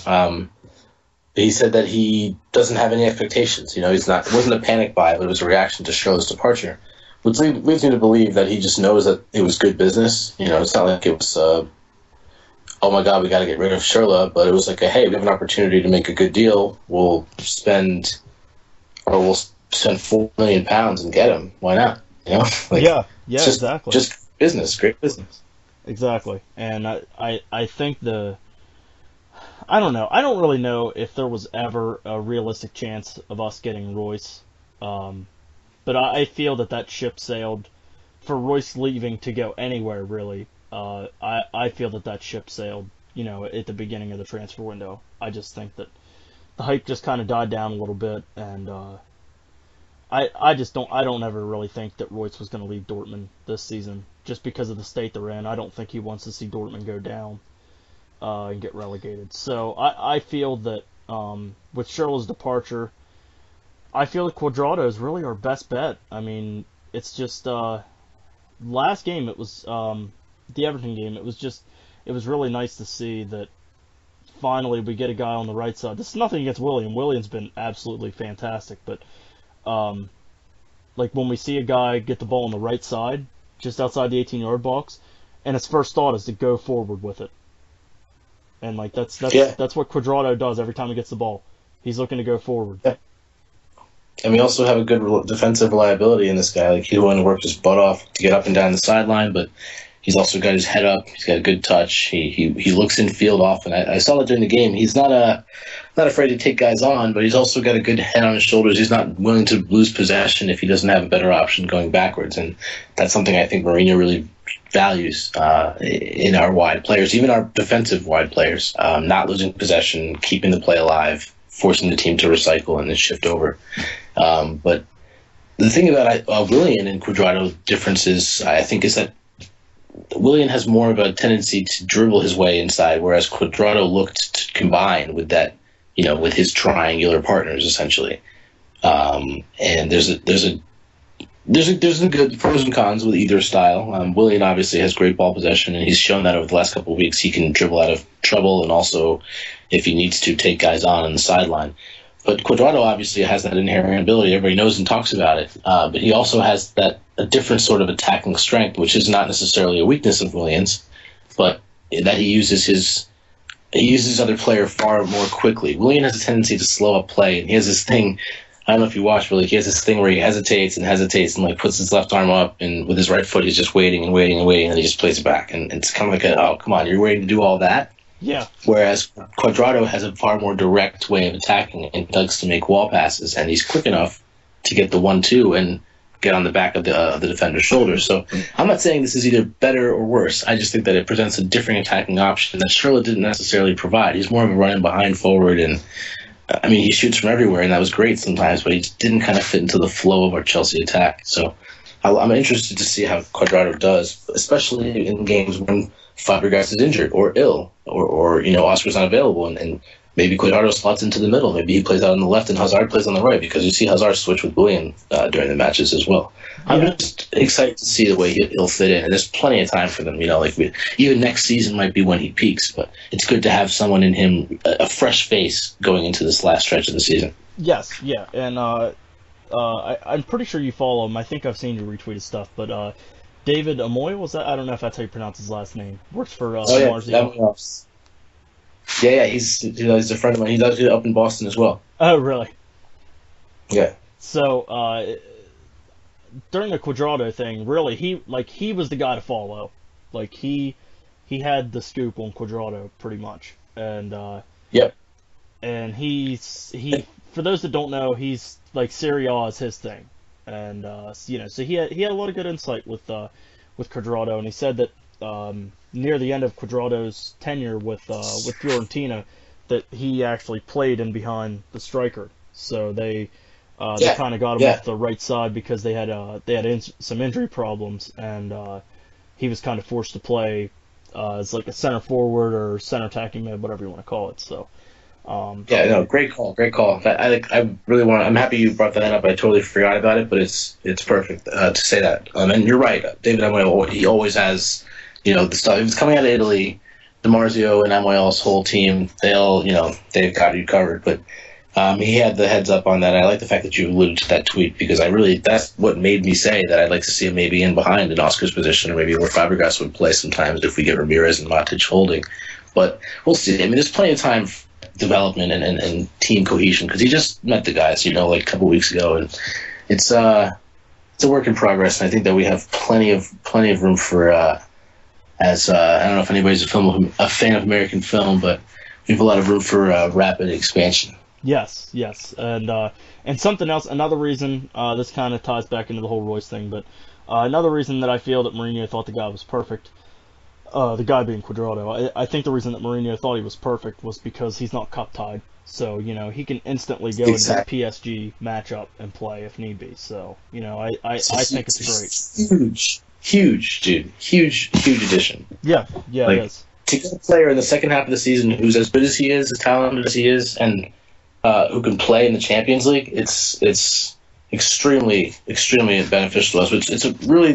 he said that he doesn't have any expectations. It wasn't a panic buy, but it was a reaction to Schürrle's departure, which leads me to believe that he just knows that it was good business. It's not like it was, oh my God, we got to get rid of Schürrle, but it was like, hey, we have an opportunity to make a good deal. We'll spend £4 million and get him. Why not? Exactly. Just business, great business. Exactly, and I think I don't know. I don't really know if there was ever a realistic chance of us getting Royce, but I feel that ship sailed. For Royce leaving to go anywhere, really, I feel that ship sailed. At the beginning of the transfer window. I just think that the hype just kind of died down a little bit, and I don't ever really think that Royce was going to leave Dortmund this season, just because of the state they're in. I don't think he wants to see Dortmund go down and get relegated. So I feel that with Schürrle's departure, I feel that Cuadrado is really our best bet. I mean, it's just last game it was the Everton game. It was really nice to see that finally we get a guy on the right side. This is nothing against William. William's been absolutely fantastic, but like when we see a guy get the ball on the right side, just outside the 18-yard box, and his first thought is to go forward with it. And like that's what Cuadrado does every time he gets the ball. He's looking to go forward. Yeah. And we also have a good defensive reliability in this guy. Like he wouldn't work his butt off to get up and down the sideline, but he's also got his head up. He's got a good touch. He looks in field often. I saw that during the game. He's not afraid to take guys on, but he's also got a good head on his shoulders. He's not willing to lose possession if he doesn't have a better option going backwards, and that's something I think Mourinho really values in our wide players, even our defensive wide players. Not losing possession, keeping the play alive, forcing the team to recycle and then shift over. But the thing about Willian and Cuadrado differences, I think, is that Willian has more of a tendency to dribble his way inside, whereas Cuadrado looked to combine with that, with his triangular partners essentially. And there's a good pros and cons with either style. Willian obviously has great ball possession, and he's shown that over the last couple of weeks. He can dribble out of trouble, and also, if he needs to, take guys on the sideline. But Cuadrado obviously has that inherent ability. Everybody knows and talks about it. But he also has a different sort of attacking strength, which is not necessarily a weakness of Williams, but that he uses other player far more quickly. Willian has a tendency to slow up play, and he has this thing. I don't know if you watch, but he has this thing where he hesitates and like puts his left arm up, and with his right foot he's just waiting, and then he just plays it back, and it's kind of like oh, come on, you're waiting to do all that. Yeah. Whereas Cuadrado has a far more direct way of attacking and likes to make wall passes, and he's quick enough to get the 1-2 and get on the back of the defender's shoulders. So I'm not saying this is either better or worse. I just think that it presents a different attacking option that Schürrle didn't necessarily provide. He's more of a running behind forward, and I mean, he shoots from everywhere, and that was great sometimes, but he just didn't kind of fit into the flow of our Chelsea attack. So I'm interested to see how Cuadrado does, especially in games when Fabregas is injured or ill, or Oscar's not available, and maybe Cuadrado slots into the middle. Maybe he plays out on the left and Hazard plays on the right, because you see Hazard switch with Willian during the matches as well. I'm just excited to see the way he'll fit in, and there's plenty of time for them. Even next season might be when he peaks, but it's good to have someone in him, a fresh face going into this last stretch of the season. Yes, yeah, and I'm pretty sure you follow him. I think I've seen you retweet his stuff, but David Amoy, was that? I don't know if that's how you pronounce his last name. Works for Mars. Yeah, he's a friend of mine. He's actually up in Boston as well. Oh, really? Yeah. So during the Cuadrado thing, really, he was the guy to follow. Like he had the scoop on Cuadrado pretty much, and yep. And he for those that don't know, he's like Serie A is his thing, and so he had a lot of good insight with Cuadrado, and he said that near the end of Cuadrado's tenure with Fiorentina that he actually played in behind the striker. So they kind of got him off the right side because they had some injury problems, and he was kind of forced to play as like a center forward or center attacking mid, whatever you want to call it. So. Great call. I'm happy you brought that up. I totally forgot about it, but it's perfect to say that. And you're right, David Amoy, he always has, the stuff. If it's coming out of Italy, DiMarzio and Amoyal's whole team, they've got you covered. But he had the heads up on that. I like the fact that you alluded to that tweet because that's what made me say that I'd like to see him maybe in behind in Oscar's position, or maybe where Fabregas would play sometimes if we get Ramirez and Matic holding. But we'll see. I mean, there's plenty of time for development and team cohesion because he just met the guys, like a couple weeks ago, and it's a work in progress. And I think that we have plenty of room for I don't know if anybody's a fan of American film, but we have a lot of room for rapid expansion. Yes, and something else. Another reason this kind of ties back into the whole Royce thing, but another reason that I feel that Mourinho thought the guy was perfect. The guy being Cuadrado. I think the reason that Mourinho thought he was perfect was because he's not cup tied. So, he can instantly go into the PSG matchup and play if need be. So, I think it's great. Huge, dude. Huge addition. Yeah, it is. To get a player in the second half of the season who's as good as he is, as talented as he is, and who can play in the Champions League, it's extremely beneficial to us. It's a really,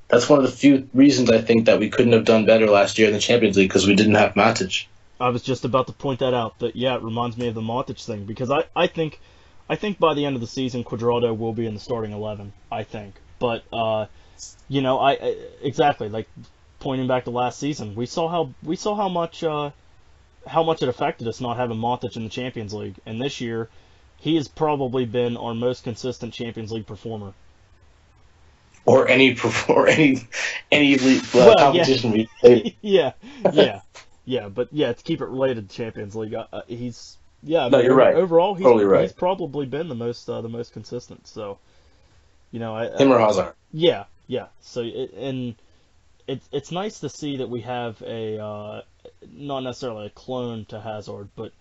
that's one of the few reasons I think that we couldn't have done better last year in the Champions League because we didn't have Matic. I was just about to point that out. That it reminds me of the Matic thing because I think by the end of the season Cuadrado will be in the starting 11. I think, but exactly like pointing back to last season, we saw how much it affected us not having Matic in the Champions League, and this year he has probably been our most consistent Champions League performer. Or any competition we play. Yeah. But to keep it related to Champions League, he's you're right. Overall, he's totally right. He's probably been the most consistent. So, him or Hazard. Yeah. So it's nice to see that we have a not necessarily a clone to Hazard, but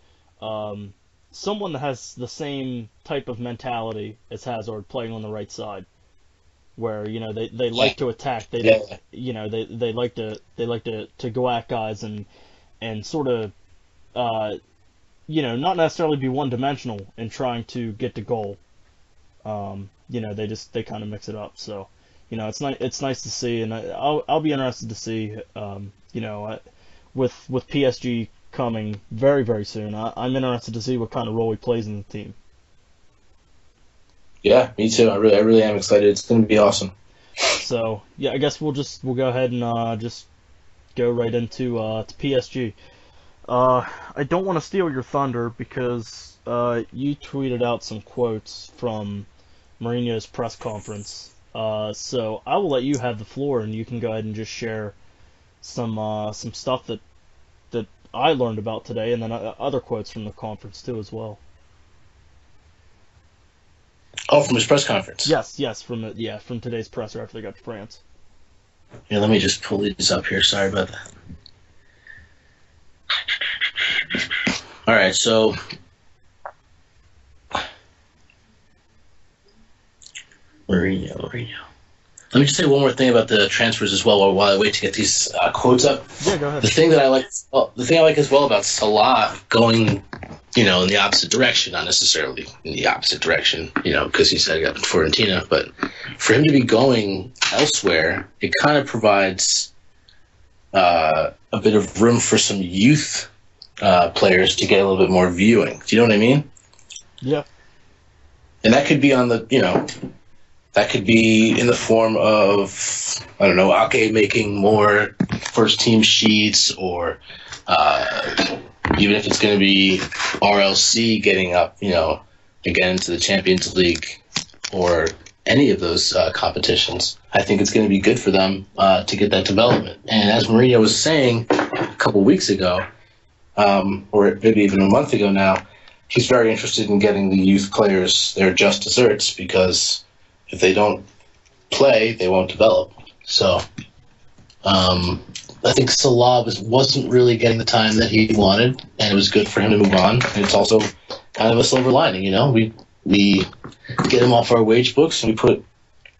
someone that has the same type of mentality as Hazard playing on the right side. Where they like to attack, they like to go at guys and sort of not necessarily be one dimensional in trying to get to goal. They kind of mix it up. So it's nice to see, and I'll be interested to see with PSG coming very, very soon. I'm interested to see what kind of role he plays in the team. Yeah, me too. I really am excited. It's going to be awesome. So I guess we'll go ahead and just go right into to PSG. I don't want to steal your thunder because you tweeted out some quotes from Mourinho's press conference. So I will let you have the floor, and you can go ahead and just share some stuff that I learned about today, and then other quotes from the conference too as well. Oh, from his press conference. Yes, from today's presser after they got to France. Yeah, let me just pull these up here. Sorry about that. All right, so Mourinho. Let me just say one more thing about the transfers as well while I wait to get these quotes up. Yeah, go ahead. The thing I like as well about Salah going, in the opposite direction, not necessarily in the opposite direction, because he said he got to Fiorentina, but for him to be going elsewhere, it kind of provides a bit of room for some youth players to get a little bit more viewing. Do you know what I mean? Yeah. And that could be on the, that could be in the form of, I don't know, Ake making more first team sheets, or even if it's going to be RLC getting up, again into the Champions League or any of those competitions. I think it's going to be good for them to get that development. And as Mourinho was saying a couple weeks ago, or maybe even a month ago now, he's very interested in getting the youth players their just desserts, because if they don't play, they won't develop. So I think Salah wasn't really getting the time that he wanted, and it was good for him to move on. And it's also kind of a silver lining, we get him off our wage books and we put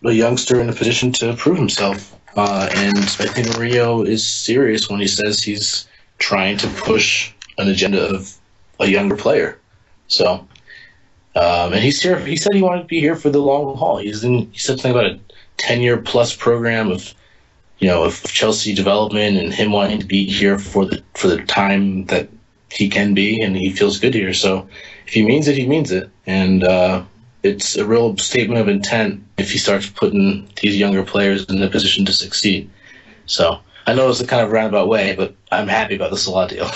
a youngster in a position to prove himself. And I think Mourinho is serious when he says he's trying to push an agenda of a younger player. So, and he's here. He said he wanted to be here for the long haul. He said something about a 10-year plus program of Chelsea development and him wanting to be here for the time that he can be, and he feels good here. So if he means it, he means it. And it's a real statement of intent if he starts putting these younger players in a position to succeed. So I know it's a kind of roundabout way, but I'm happy about the Salah deal.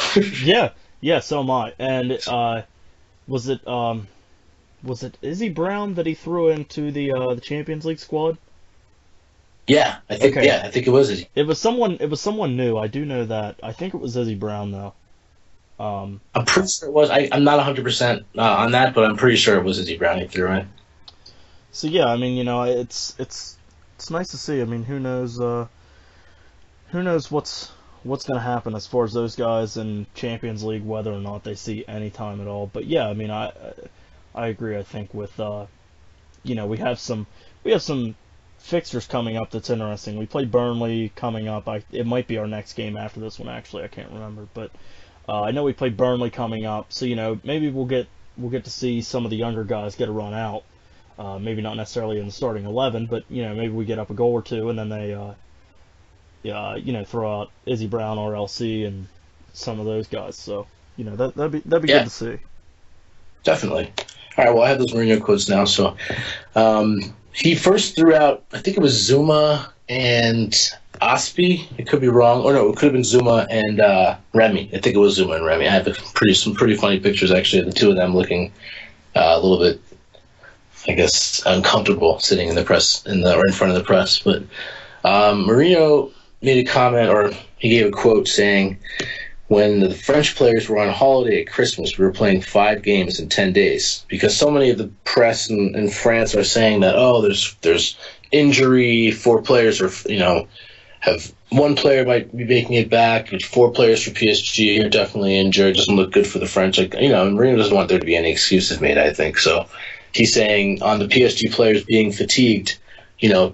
Yeah, so am I. And was it Izzy Brown that he threw into the Champions League squad? Yeah, I think Okay. I think it was Izzy. It was someone new. I do know that. I think it was Izzy Brown though. I'm pretty sure it was. I'm not 100% on that, but I'm pretty sure it was Izzy Brown he threw in. So yeah, I mean, it's nice to see. I mean, who knows what's going to happen as far as those guys in Champions League, whether or not they see any time at all. But yeah, I mean, I agree. I think with we have some fixtures coming up that's interesting. We play Burnley coming up. It might be our next game after this one. Actually, I can't remember, but I know we play Burnley coming up. So maybe we'll get to see some of the younger guys get a run out. Maybe not necessarily in the starting 11, but maybe we get up a goal or two, and then they throw out Izzy Brown, RLC, and some of those guys. So that'd be good to see. Definitely. All right. Well, I have those Mourinho quotes now. So he first threw out, I think it was Zuma and Aspi. It could be wrong. Or no, it could have been Zuma and Remy. I think it was Zuma and Remy. I have some pretty funny pictures actually of the two of them looking a little bit, I guess, uncomfortable sitting in the press or in front of the press. But Mourinho made a comment, or he gave a quote saying, "When the French players were on holiday at Christmas, we were playing 5 games in 10 days." Because so many of the press in France are saying that, there's injury, 4 players have one player might be making it back, 4 players for PSG are definitely injured, doesn't look good for the French. And Mourinho doesn't want there to be any excuses made, I think. So he's saying on the PSG players being fatigued,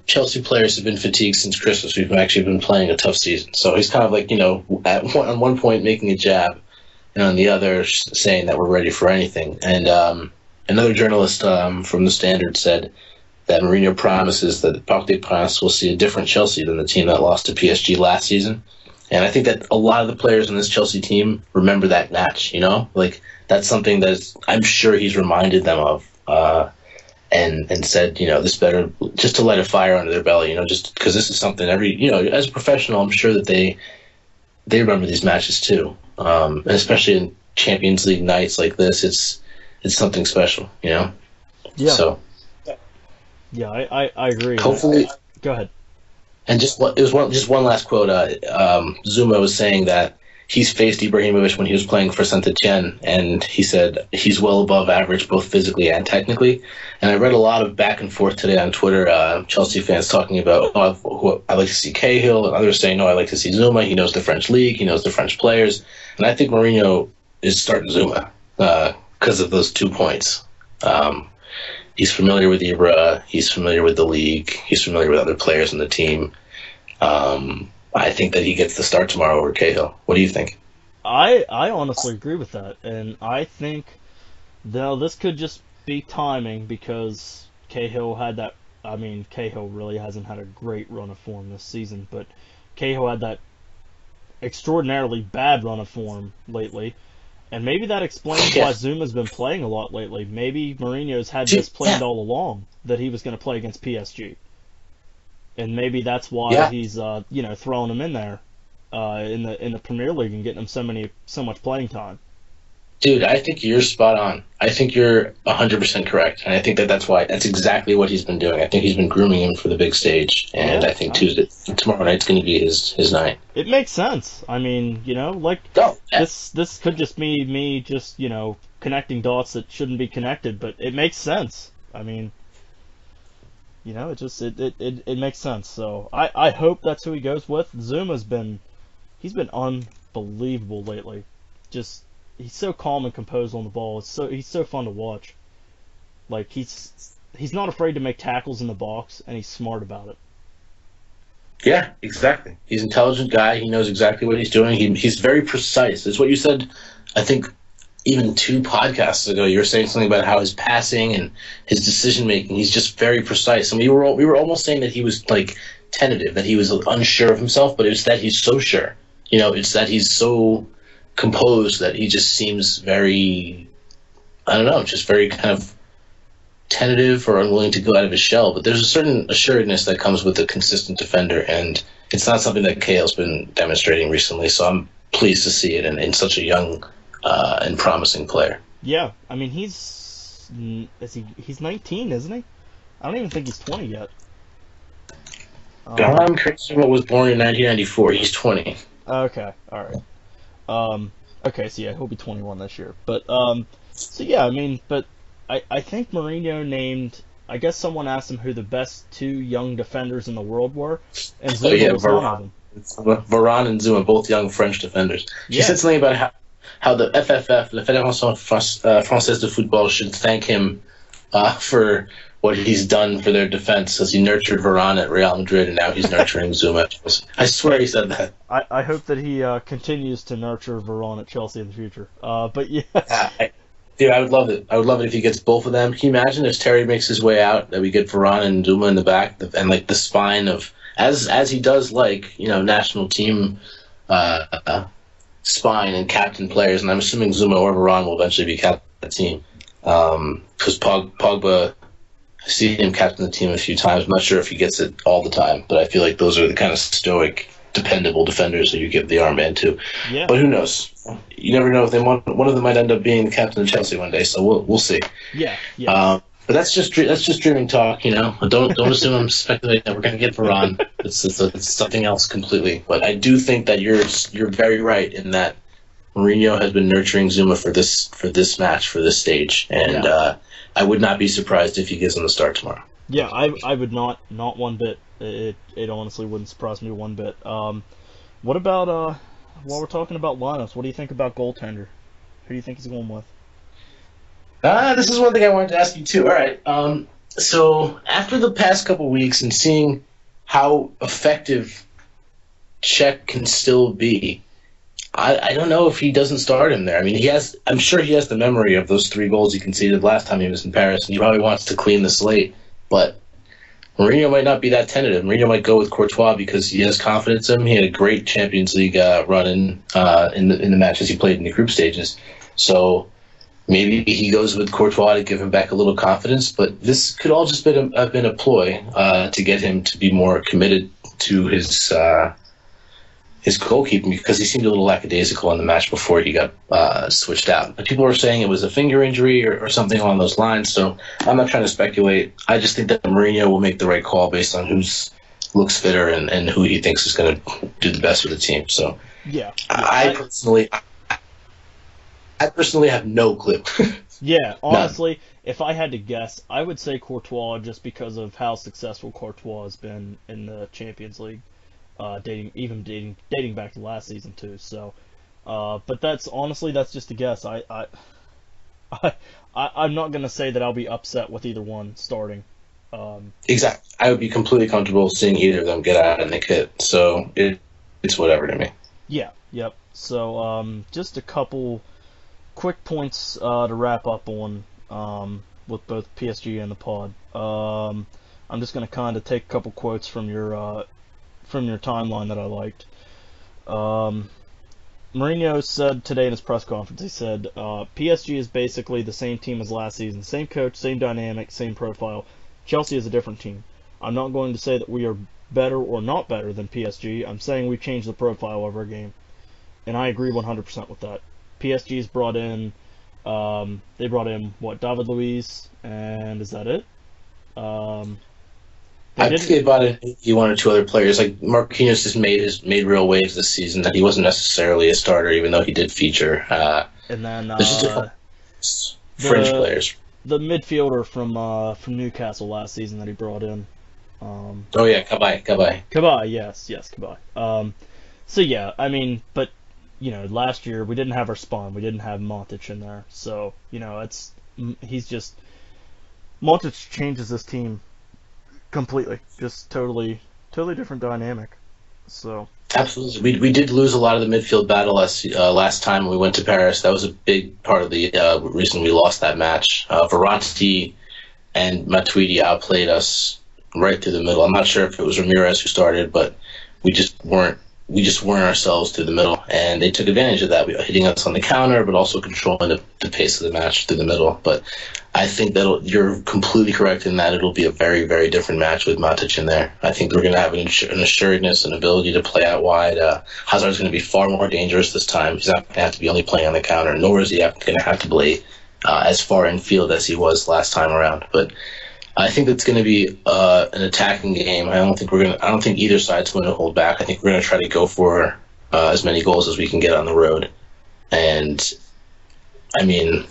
Chelsea players have been fatigued since Christmas. We've actually been playing a tough season. So he's kind of like, on one point making a jab, and on the other saying that we're ready for anything. And another journalist from the Standard said that Mourinho promises that Parc des Princes will see a different Chelsea than the team that lost to PSG last season. And I think that a lot of the players in this Chelsea team remember that match, Like, that's something that I'm sure he's reminded them of. And said, this better, just to light a fire under their belly, just because this is something as a professional, I'm sure that they remember these matches too. And especially in Champions League nights like this, it's something special, Yeah. So. Yeah, I agree. Hopefully. Go ahead. And just one last quote. Zuma was saying that he's faced Ibrahimovic when he was playing for Saint-Etienne, and he said he's well above average both physically and technically. And I read a lot of back and forth today on Twitter, Chelsea fans talking about, I like to see Cahill, and others saying, no, I like to see Zuma. He knows the French league, he knows the French players. And I think Mourinho is starting Zuma because of those 2 points. He's familiar with Ibra, he's familiar with the league, he's familiar with other players in the team. I think that he gets the start tomorrow over Cahill. What do you think? I honestly agree with that, and I think this could just be timing because Cahill had that. I mean, Cahill really hasn't had a great run of form this season, but Cahill had that extraordinarily bad run of form lately, and maybe that explains why Zuma's been playing a lot lately. Maybe Mourinho's had this planned all along, that he was going to play against PSG. And maybe that's why he's throwing him in there in the Premier League and getting him so much playing time. Dude, I think you're spot on. I think you're 100% correct, and I think that's exactly what he's been doing. I think he's been grooming him for the big stage, and I think tomorrow night's going to be his night. It makes sense. I mean, this could just be me just connecting dots that shouldn't be connected, but it makes sense. I mean. It makes sense. So I hope that's who he goes with. Zuma's been he's been unbelievable lately. Just he's so calm and composed on the ball. He's so fun to watch. Like he's not afraid to make tackles in the box, and he's smart about it. Yeah, exactly. He's an intelligent guy. He knows exactly what he's doing. He's very precise. It's what you said, I think, even 2 podcasts ago. You were saying something about how his passing and his decision making. He's just very precise. And we were almost saying that he was like tentative, that he was unsure of himself, but it's that he's so sure. It's that he's so composed that he just seems very, I don't know, just very kind of tentative or unwilling to go out of his shell, but there's a certain assuredness that comes with a consistent defender, and it's not something that Kale's been demonstrating recently, so I'm pleased to see it in such a young and promising player. Yeah, I mean, he's 19, isn't he? I don't even think he's 20 yet. Crazy was born in 1994. He's 20. Okay, all right. Okay, so yeah, he'll be 21 this year. But so yeah, I mean, but I think Mourinho named. I guess someone asked him who the best 2 young defenders in the world were, and Zuma was one of them. Varane and Zuma, both young French defenders. She said something about how the FFF, La Fédération Française de Football, should thank him for what he's done for their defense, as he nurtured Varane at Real Madrid, and now he's nurturing Zuma. I swear he said that. I hope that he continues to nurture Varane at Chelsea in the future. But yeah. Dude, I would love it. I would love it if he gets both of them. Can you imagine if Terry makes his way out, that we get Varane and Zuma in the back, and like the spine of, as he does, like, national team spine and captain players, and I'm assuming Zuma or Varane will eventually be captain of the team. Because Pogba, I've seen him captain the team a few times. I'm not sure if he gets it all the time, but I feel like those are the kind of stoic, dependable defenders that you give the armband to. Yeah. But who knows? You never know if one of them might end up being the captain of Chelsea one day. So we'll see. Yeah. But that's just dreaming talk. Don't assume I'm speculating that we're going to get Varane. It's something else completely. But I do think that you're very right in that Mourinho has been nurturing Zuma for this match, for this stage, and I would not be surprised if he gives him the start tomorrow. Yeah, I would not one bit. It honestly wouldn't surprise me one bit. What about while we're talking about lineups, what do you think about goaltender? Who do you think he's going with? This is one thing I wanted to ask you too. All right. So after the past couple weeks and seeing how effective Czech can still be, I don't know if he doesn't start him there. I mean, I'm sure he has the memory of those 3 goals he conceded last time he was in Paris, and he probably wants to clean the slate. But Mourinho might not be that tentative. Mourinho might go with Courtois because he has confidence in him. He had a great Champions League run in the matches he played in the group stages. So maybe he goes with Courtois to give him back a little confidence. But this could all just have been a ploy to get him to be more committed to his goalkeeping, because he seemed a little lackadaisical in the match before he got switched out. But people were saying it was a finger injury or something along those lines, so I'm not trying to speculate. I just think that Mourinho will make the right call based on who looks fitter and who he thinks is going to do the best for the team. So I personally have no clue. Yeah, honestly, if I had to guess, I would say Courtois, just because of how successful Courtois has been in the Champions League. Dating back to last season too. So, but that's just a guess. I'm not gonna say that I'll be upset with either one starting. Exactly. I would be completely comfortable seeing either of them get out and they hit. So it's whatever to me. Yeah. Yep. So just a couple quick points to wrap up on with both PSG and the pod. I'm just gonna kind of take a couple quotes from your timeline that I liked. Mourinho said today in his press conference, he said, PSG is basically the same team as last season. Same coach, same dynamic, same profile. Chelsea is a different team. I'm not going to say that we are better or not better than PSG. I'm saying we've changed the profile of our game. And I agree 100% with that. PSG's brought in, David Luiz, and is that it? I think they bought in one or 2 other players. Like Marquinhos just made real waves this season. That he wasn't necessarily a starter, even though he did feature. And then there's just different fringe players. The midfielder from Newcastle last season that he brought in. Cabaye. Cabaye, yes, Cabaye. So yeah, I mean, but last year we didn't have our spawn, we didn't have Montic in there, so he's just Montic changes this team completely, just totally different dynamic. So Absolutely. We did lose a lot of the midfield battle last time we went to Paris. That was a big part of the reason we lost that match. Verratti and Matuidi outplayed us right through the middle. I'm not sure if it was Ramirez who started, but we just weren't ourselves through the middle, and they took advantage of that. We were hitting us on the counter, but also controlling the pace of the match through the middle. But I think you're completely correct in that it'll be a very, very different match with Matic in there. I think we're going to have an assuredness and ability to play out wide. Hazard's going to be far more dangerous this time. He's not going to have to be only playing on the counter, nor is he going to have to play as far in field as he was last time around. But I think it's going to be an attacking game. I don't think either side's going to hold back. I think we're going to try to go for as many goals as we can get on the road. And I mean,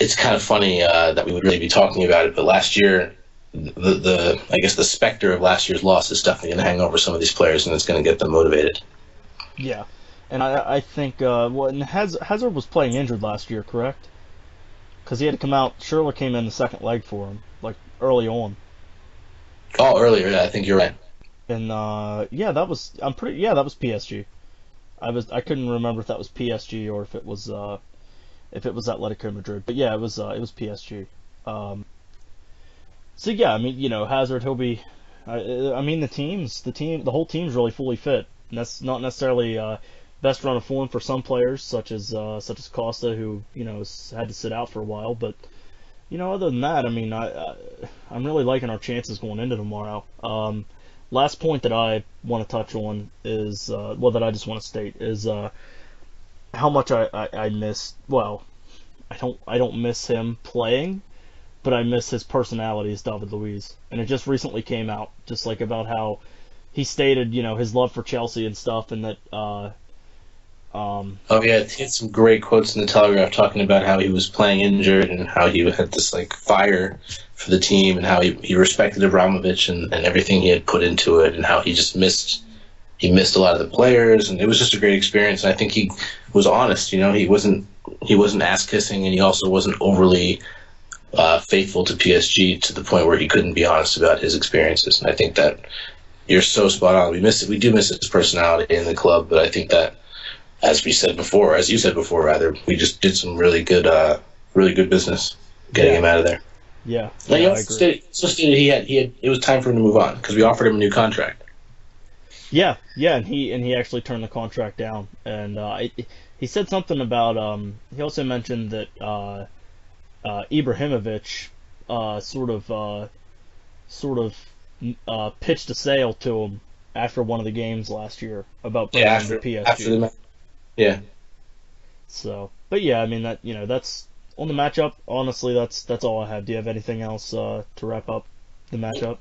it's kind of funny that we would really be talking about it. But last year, I guess the specter of last year's loss is definitely going to hang over some of these players, and it's going to get them motivated. yeah, and I think and Hazard was playing injured last year, correct? Because he had to come out. Schürrle came in the second leg for him, like early on. Oh, earlier, yeah, I think you're right. And that was PSG. I couldn't remember if that was PSG or if it was Atletico Madrid. But yeah, it was PSG. So yeah, I mean, Hazard, he'll be. I mean, the whole team's really fully fit. And that's not necessarily best run of form for some players, such as Costa, who has had to sit out for a while. But other than that, I mean, I'm really liking our chances going into tomorrow. Last point that I want to touch on is that I just want to state is how much I miss. Well, I don't miss him playing, but I miss his personality as David Luiz. And it just recently came out, just like about how he stated, his love for Chelsea and stuff, and that. Oh yeah, he had some great quotes in the Telegraph talking about how he was playing injured and how he had this like fire for the team and how he respected Abramovich and everything he had put into it and how he just missed a lot of the players, and it was just a great experience. And I think he was honest. He wasn't ass kissing, and he also wasn't overly faithful to PSG to the point where he couldn't be honest about his experiences. And I think that you're so spot on. We do miss his personality in the club, but I think that, as you said before, we just did some really good business getting him out of there. Yeah, and he also stated he had it was time for him to move on because we offered him a new contract. Yeah, and he actually turned the contract down, and he said something about he also mentioned that Ibrahimovic sort of pitched a sale to him after one of the games last year about bringing him to PSG. Yeah. So, but yeah, I mean that's on the matchup. Honestly, that's all I have. Do you have anything else to wrap up the matchup?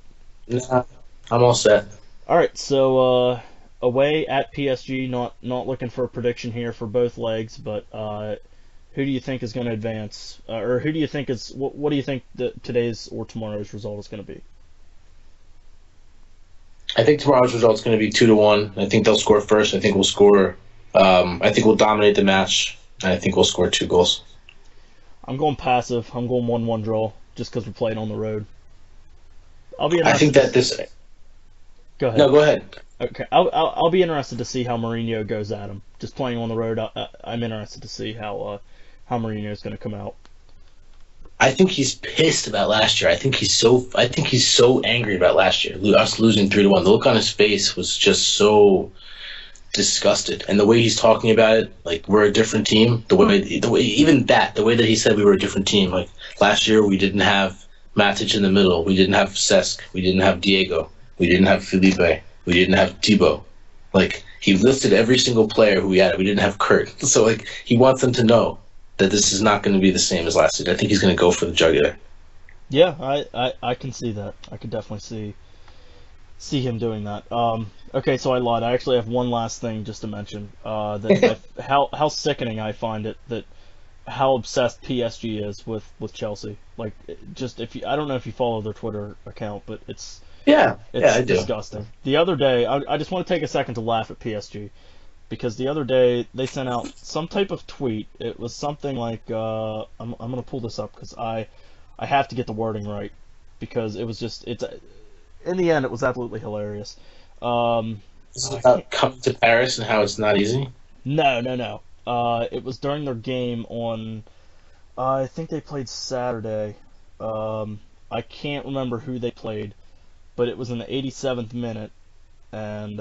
Nah, I'm all set. All right, so away at PSG. Not looking for a prediction here for both legs, but who do you think is going to advance, or who do you think is what do you think that today's or tomorrow's result is going to be? I think tomorrow's result is going to be 2-1. I think they'll score first. I think we'll score. I think we'll dominate the match, and I think we'll score 2 goals. I'm going passive. I'm going 1-1 draw, just because we're playing on the road. I think that this. Go ahead. No, go ahead. Okay, I'll be interested to see how Mourinho goes at him. Just playing on the road, I'm interested to see how Mourinho is going to come out. I think he's pissed about last year. I think he's so angry about last year. Us losing 3-1. The look on his face was just so disgusted, and the way he's talking about it, like we're a different team. The way that he said we were a different team. Like last year, we didn't have Matic in the middle. We didn't have Cesc. We didn't have Diego. We didn't have Felipe. We didn't have Thibaut. Like he listed every single player who we had. We didn't have Kurt. So like he wants them to know that this is not going to be the same as last year. I think he's going to go for the jugular. Yeah, I can see that. I could definitely see him doing that. Okay, so I lied. I actually have one last thing just to mention. How sickening I find it that how obsessed PSG is with Chelsea. Like just I don't know if you follow their Twitter account, but it's Yeah, It's I do. disgusting. The other day, I just want to take a second to laugh at PSG because the other day they sent out some type of tweet. It was something like, I'm gonna pull this up because I have to get the wording right because it was just it's in the end it was absolutely hilarious. This is I can't, about coming to Paris and how it's not easy. no. It was during their game on. I think they played Saturday. I can't remember who they played, but it was in the 87th minute. And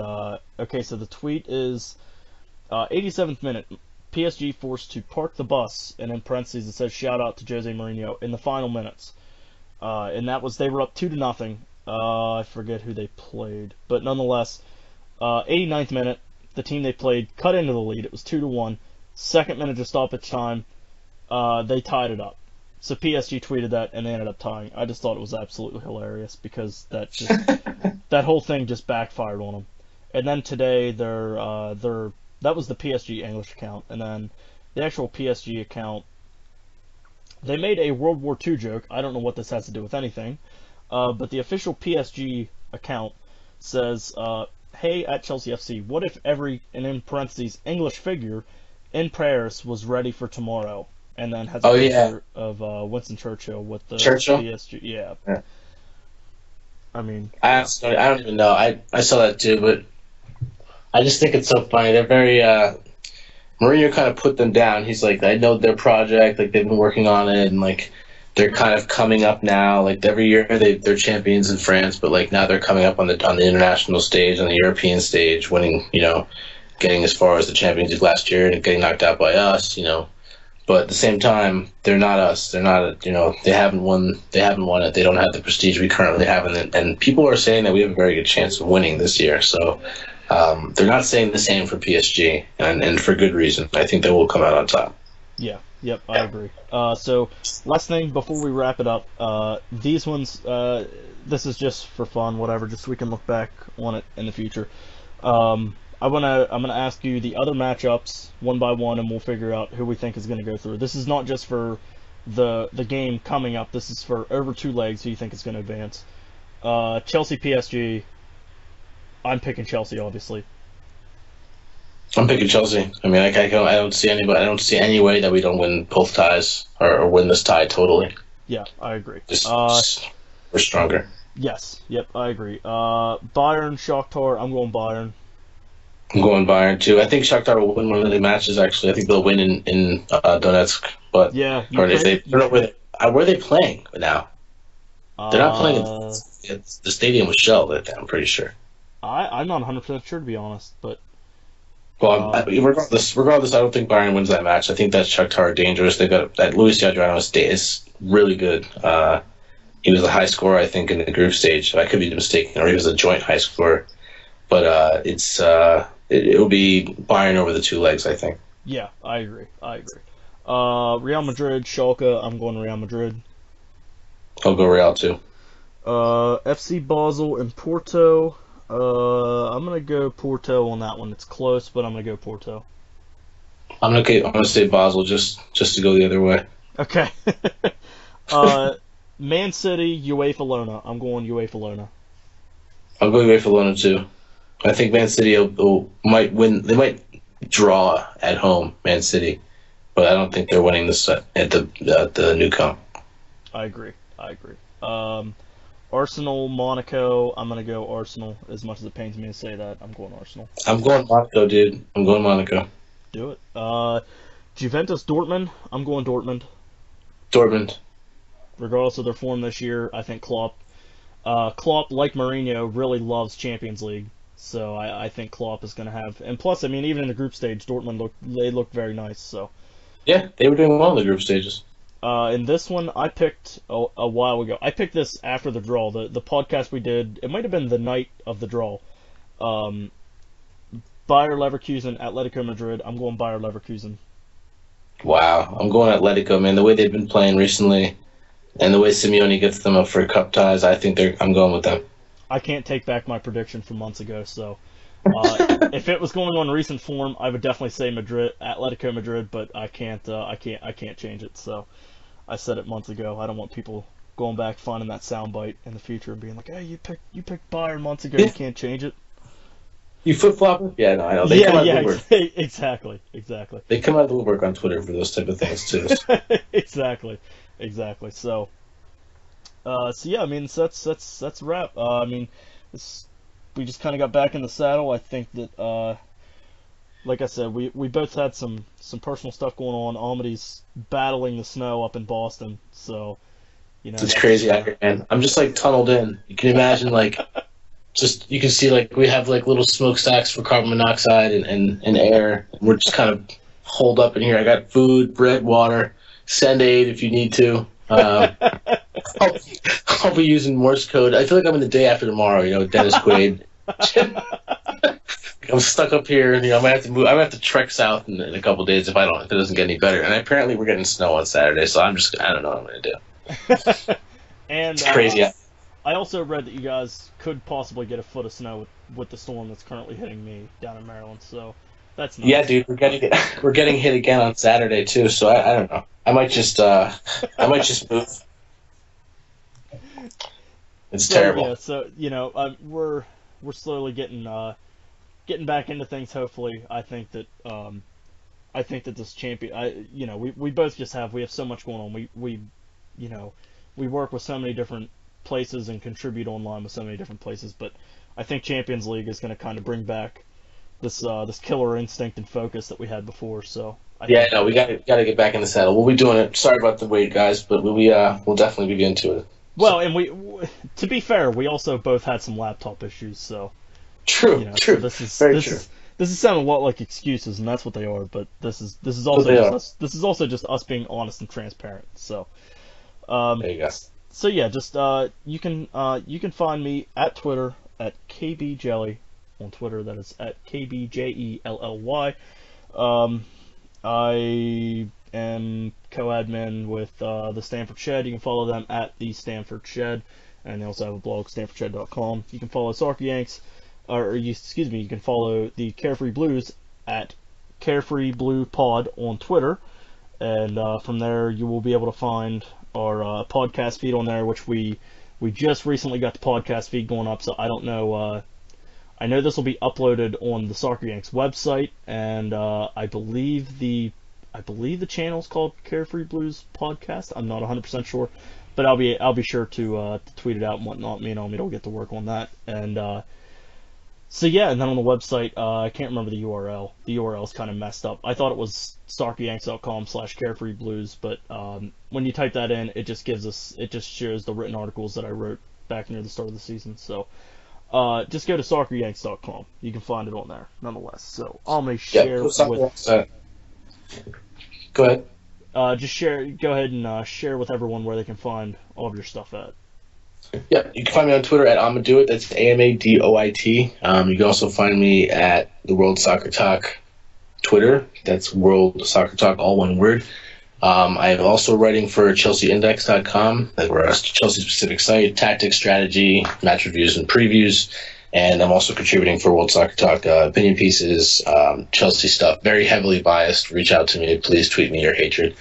okay, so the tweet is 87th minute. PSG forced to park the bus, and in parentheses it says shout out to Jose Mourinho in the final minutes. And that was they were up 2-0. I forget who they played, but nonetheless, 89th minute, the team they played cut into the lead. It was 2-1. Second minute of stoppage time, they tied it up. So PSG tweeted that, and they ended up tying. I just thought it was absolutely hilarious because that whole thing just backfired on them. And then today, that was the PSG English account, and then the actual PSG account, they made a World War II joke. I don't know what this has to do with anything, but the official PSG account says, "Hey at Chelsea FC, what if every and in parentheses English figure in Paris was ready for tomorrow?" And then has a picture of Winston Churchill with the Churchill? PSG. Yeah. I mean, I don't even know. I saw that too, but I just think it's so funny. They're very Mourinho kind of put them down. He's like, I know their project, like they've been working on it, and like they're kind of coming up now. Like every year they're champions in France, but like now they're coming up on the international stage, on the European stage, winning, getting as far as the Champions League last year and getting knocked out by us, But at the same time, they're not us. They're not, they haven't won. They haven't won it. They don't have the prestige we currently have, and people are saying that we have a very good chance of winning this year. So they're not saying the same for PSG, and for good reason. I think they will come out on top. yeah, yep, I agree. So last thing before we wrap it up, these ones, this is just for fun, whatever, just so we can look back on it in the future. I'm gonna ask you the other matchups one by one, and we'll figure out who we think is gonna go through. This is not just for the game coming up. This is for over 2 legs. Who you think is gonna advance? Chelsea PSG. I'm picking Chelsea, obviously. I'm picking Chelsea. I mean, I don't see anybody. I don't see any way that we don't win both ties or win this tie totally. Yeah, I agree. We're stronger. Yes, yep, I agree. Bayern, Shakhtar. I'm going Bayern. I'm going Bayern too. I think Shakhtar will win one of the matches. Actually, I think they'll win in Donetsk. But yeah, or if they don't know where are they playing now? They're not playing. The stadium was shelled. I'm pretty sure. I'm not 100% sure, to be honest, but. Well, regardless, I don't think Bayern wins that match. I think that Shakhtar are dangerous. They got that Luis Adriano is really good. He was a high scorer, I think, in the group stage. I could be mistaken, or he was a joint high scorer. But it will be Bayern over the 2 legs, I think. Yeah, I agree. Real Madrid, Schalke. I'm going Real Madrid. I'll go Real too. FC Basel and Porto. I'm gonna go Porto on that one. It's close, but I'm gonna go Porto. I'm gonna say Basel just to go the other way. Okay. Man City, UEFA Lona. I'm going UEFA Lona. I'll go UEFA Lona too. I think Man City might win. They might draw at home, Man City, but I don't think they're winning this at the Nou Camp. I agree. Arsenal, Monaco. I'm gonna go Arsenal. As much as it pains me to say that, I'm going Arsenal. I'm going Monaco, dude. I'm going Monaco. Do it. Juventus, Dortmund. I'm going Dortmund. Dortmund. Regardless of their form this year, I think Klopp, like Mourinho, really loves Champions League. So I think Klopp is going to have, and plus, I mean, even in the group stage, Dortmund looked very nice. So yeah, they were doing well in the group stages. In this one, I picked a while ago. I picked this after the draw. The podcast we did, it might have been the night of the draw. Bayer Leverkusen, Atletico Madrid. I'm going Bayer Leverkusen. Wow, I'm going Atletico, man. The way they've been playing recently, and the way Simeone gets them up for cup ties, I think I'm going with them. I can't take back my prediction from months ago, so if it was going on recent form, I would definitely say Atletico Madrid, but I can't change it. So I said it months ago. I don't want people going back, finding that soundbite in the future, and being like, "Hey, you picked Bayern months ago. You can't change it." You flip flopper? Yeah, no, I know. They come out of the woodwork. Exactly. They come out of the woodwork on Twitter for those type of things too. Exactly. So, yeah, I mean, so that's a wrap. I mean, we just kind of got back in the saddle. I think that, like I said, we both had some personal stuff going on. Amadi's battling the snow up in Boston, so you know it's crazy out here, man. I'm just like tunneled in. You can imagine like. Just you can see like we have like little smokestacks for carbon monoxide and air. We're just kind of holed up in here. I got food, bread, water, send aid if you need to. I'll be using Morse code. I feel like I'm in the day after tomorrow. You know, Dennis Quaid. I'm stuck up here. You know, I might have to move. I might have to trek south in a couple of days if it doesn't get any better. And apparently we're getting snow on Saturday, so I don't know what I'm gonna do. And it's crazy. I also read that you guys could possibly get a foot of snow with the storm that's currently hitting me down in Maryland, so that's nice. Yeah, dude, we're getting hit again on Saturday too. So I don't know. I might just move. It's terrible. Yeah, so you know, we're slowly getting back into things. Hopefully, I think that this champion. We both just we have so much going on. We work with so many different places and contribute online with so many different places, but I think Champions League is going to kind of bring back this killer instinct and focus that we had before. So we got to get back in the saddle. We'll be doing it. Sorry about the wait, guys, but we'll definitely be into it. Well, and to be fair, we also both had some laptop issues, so true. So this is sounding a lot like excuses, and that's what they are. But this is also just us being honest and transparent. So there you go. So yeah, just you can find me at Twitter at KBJelly on Twitter. That is at KBJELLY. I am co-admin with the Stanford Shed. You can follow them at the Stanford Shed, and they also have a blog, StanfordShed.com. You can follow Yanks, you can follow the Carefree Blues at Carefree Blue Pod on Twitter, and from there you will be able to find our podcast feed on there, which we just recently got the podcast feed going up, so I don't know. I know this will be uploaded on the Soccer Yanks website, and I believe the channel is called Carefree Blues Podcast. I'm not 100% sure, but I'll be sure to tweet it out and whatnot. Me and Omid will get to work on that, and so yeah, and then on the website, I can't remember the URL. The URL is kind of messed up. I thought it was socceryanks.com/carefreeblues, but when you type that in, it just shows the written articles that I wrote back near the start of the season. So just go to socceryanks.com. You can find it on there, nonetheless. So I'll make share with. Go ahead. Go ahead and share with everyone where they can find all of your stuff at. Yeah, you can find me on Twitter at Amadoit. That's AMADOIT. You can also find me at the World Soccer Talk Twitter. That's World Soccer Talk, all one word. I am also writing for ChelseaIndex.com. We're a Chelsea-specific site, tactics, strategy, match reviews, and previews. And I'm also contributing for World Soccer Talk opinion pieces, Chelsea stuff, very heavily biased. Reach out to me. Please tweet me your hatred.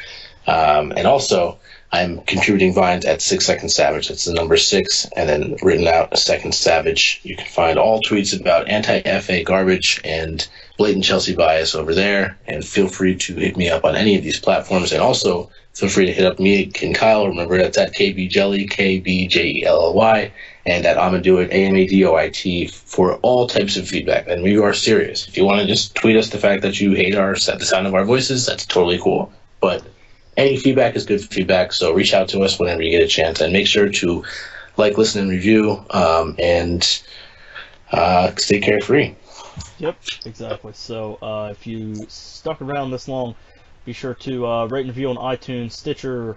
And also, I'm contributing vines at 6 Second Savage. That's the number 6, and then written out a Second Savage. You can find all tweets about anti-FA garbage and blatant Chelsea bias over there. And feel free to hit me up on any of these platforms. And also, feel free to hit up me and Kyle. Remember, that's at KBJelly, KBJELLY, and at Amadoit, AMADOIT, for all types of feedback. And we are serious. If you want to just tweet us the fact that you hate the sound of our voices, that's totally cool. But any feedback is good feedback, so reach out to us whenever you get a chance, and make sure to like, listen, and review, and stay carefree. Yep, exactly. So if you stuck around this long, be sure to rate and review on iTunes, Stitcher,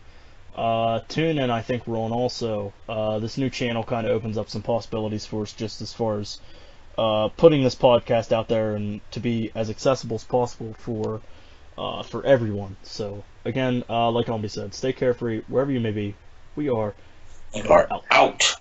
TuneIn. I think we're on also. This new channel kind of opens up some possibilities for us, just as far as putting this podcast out there and to be as accessible as possible for everyone. So again, like Ombi said, stay carefree wherever you may be. We are out.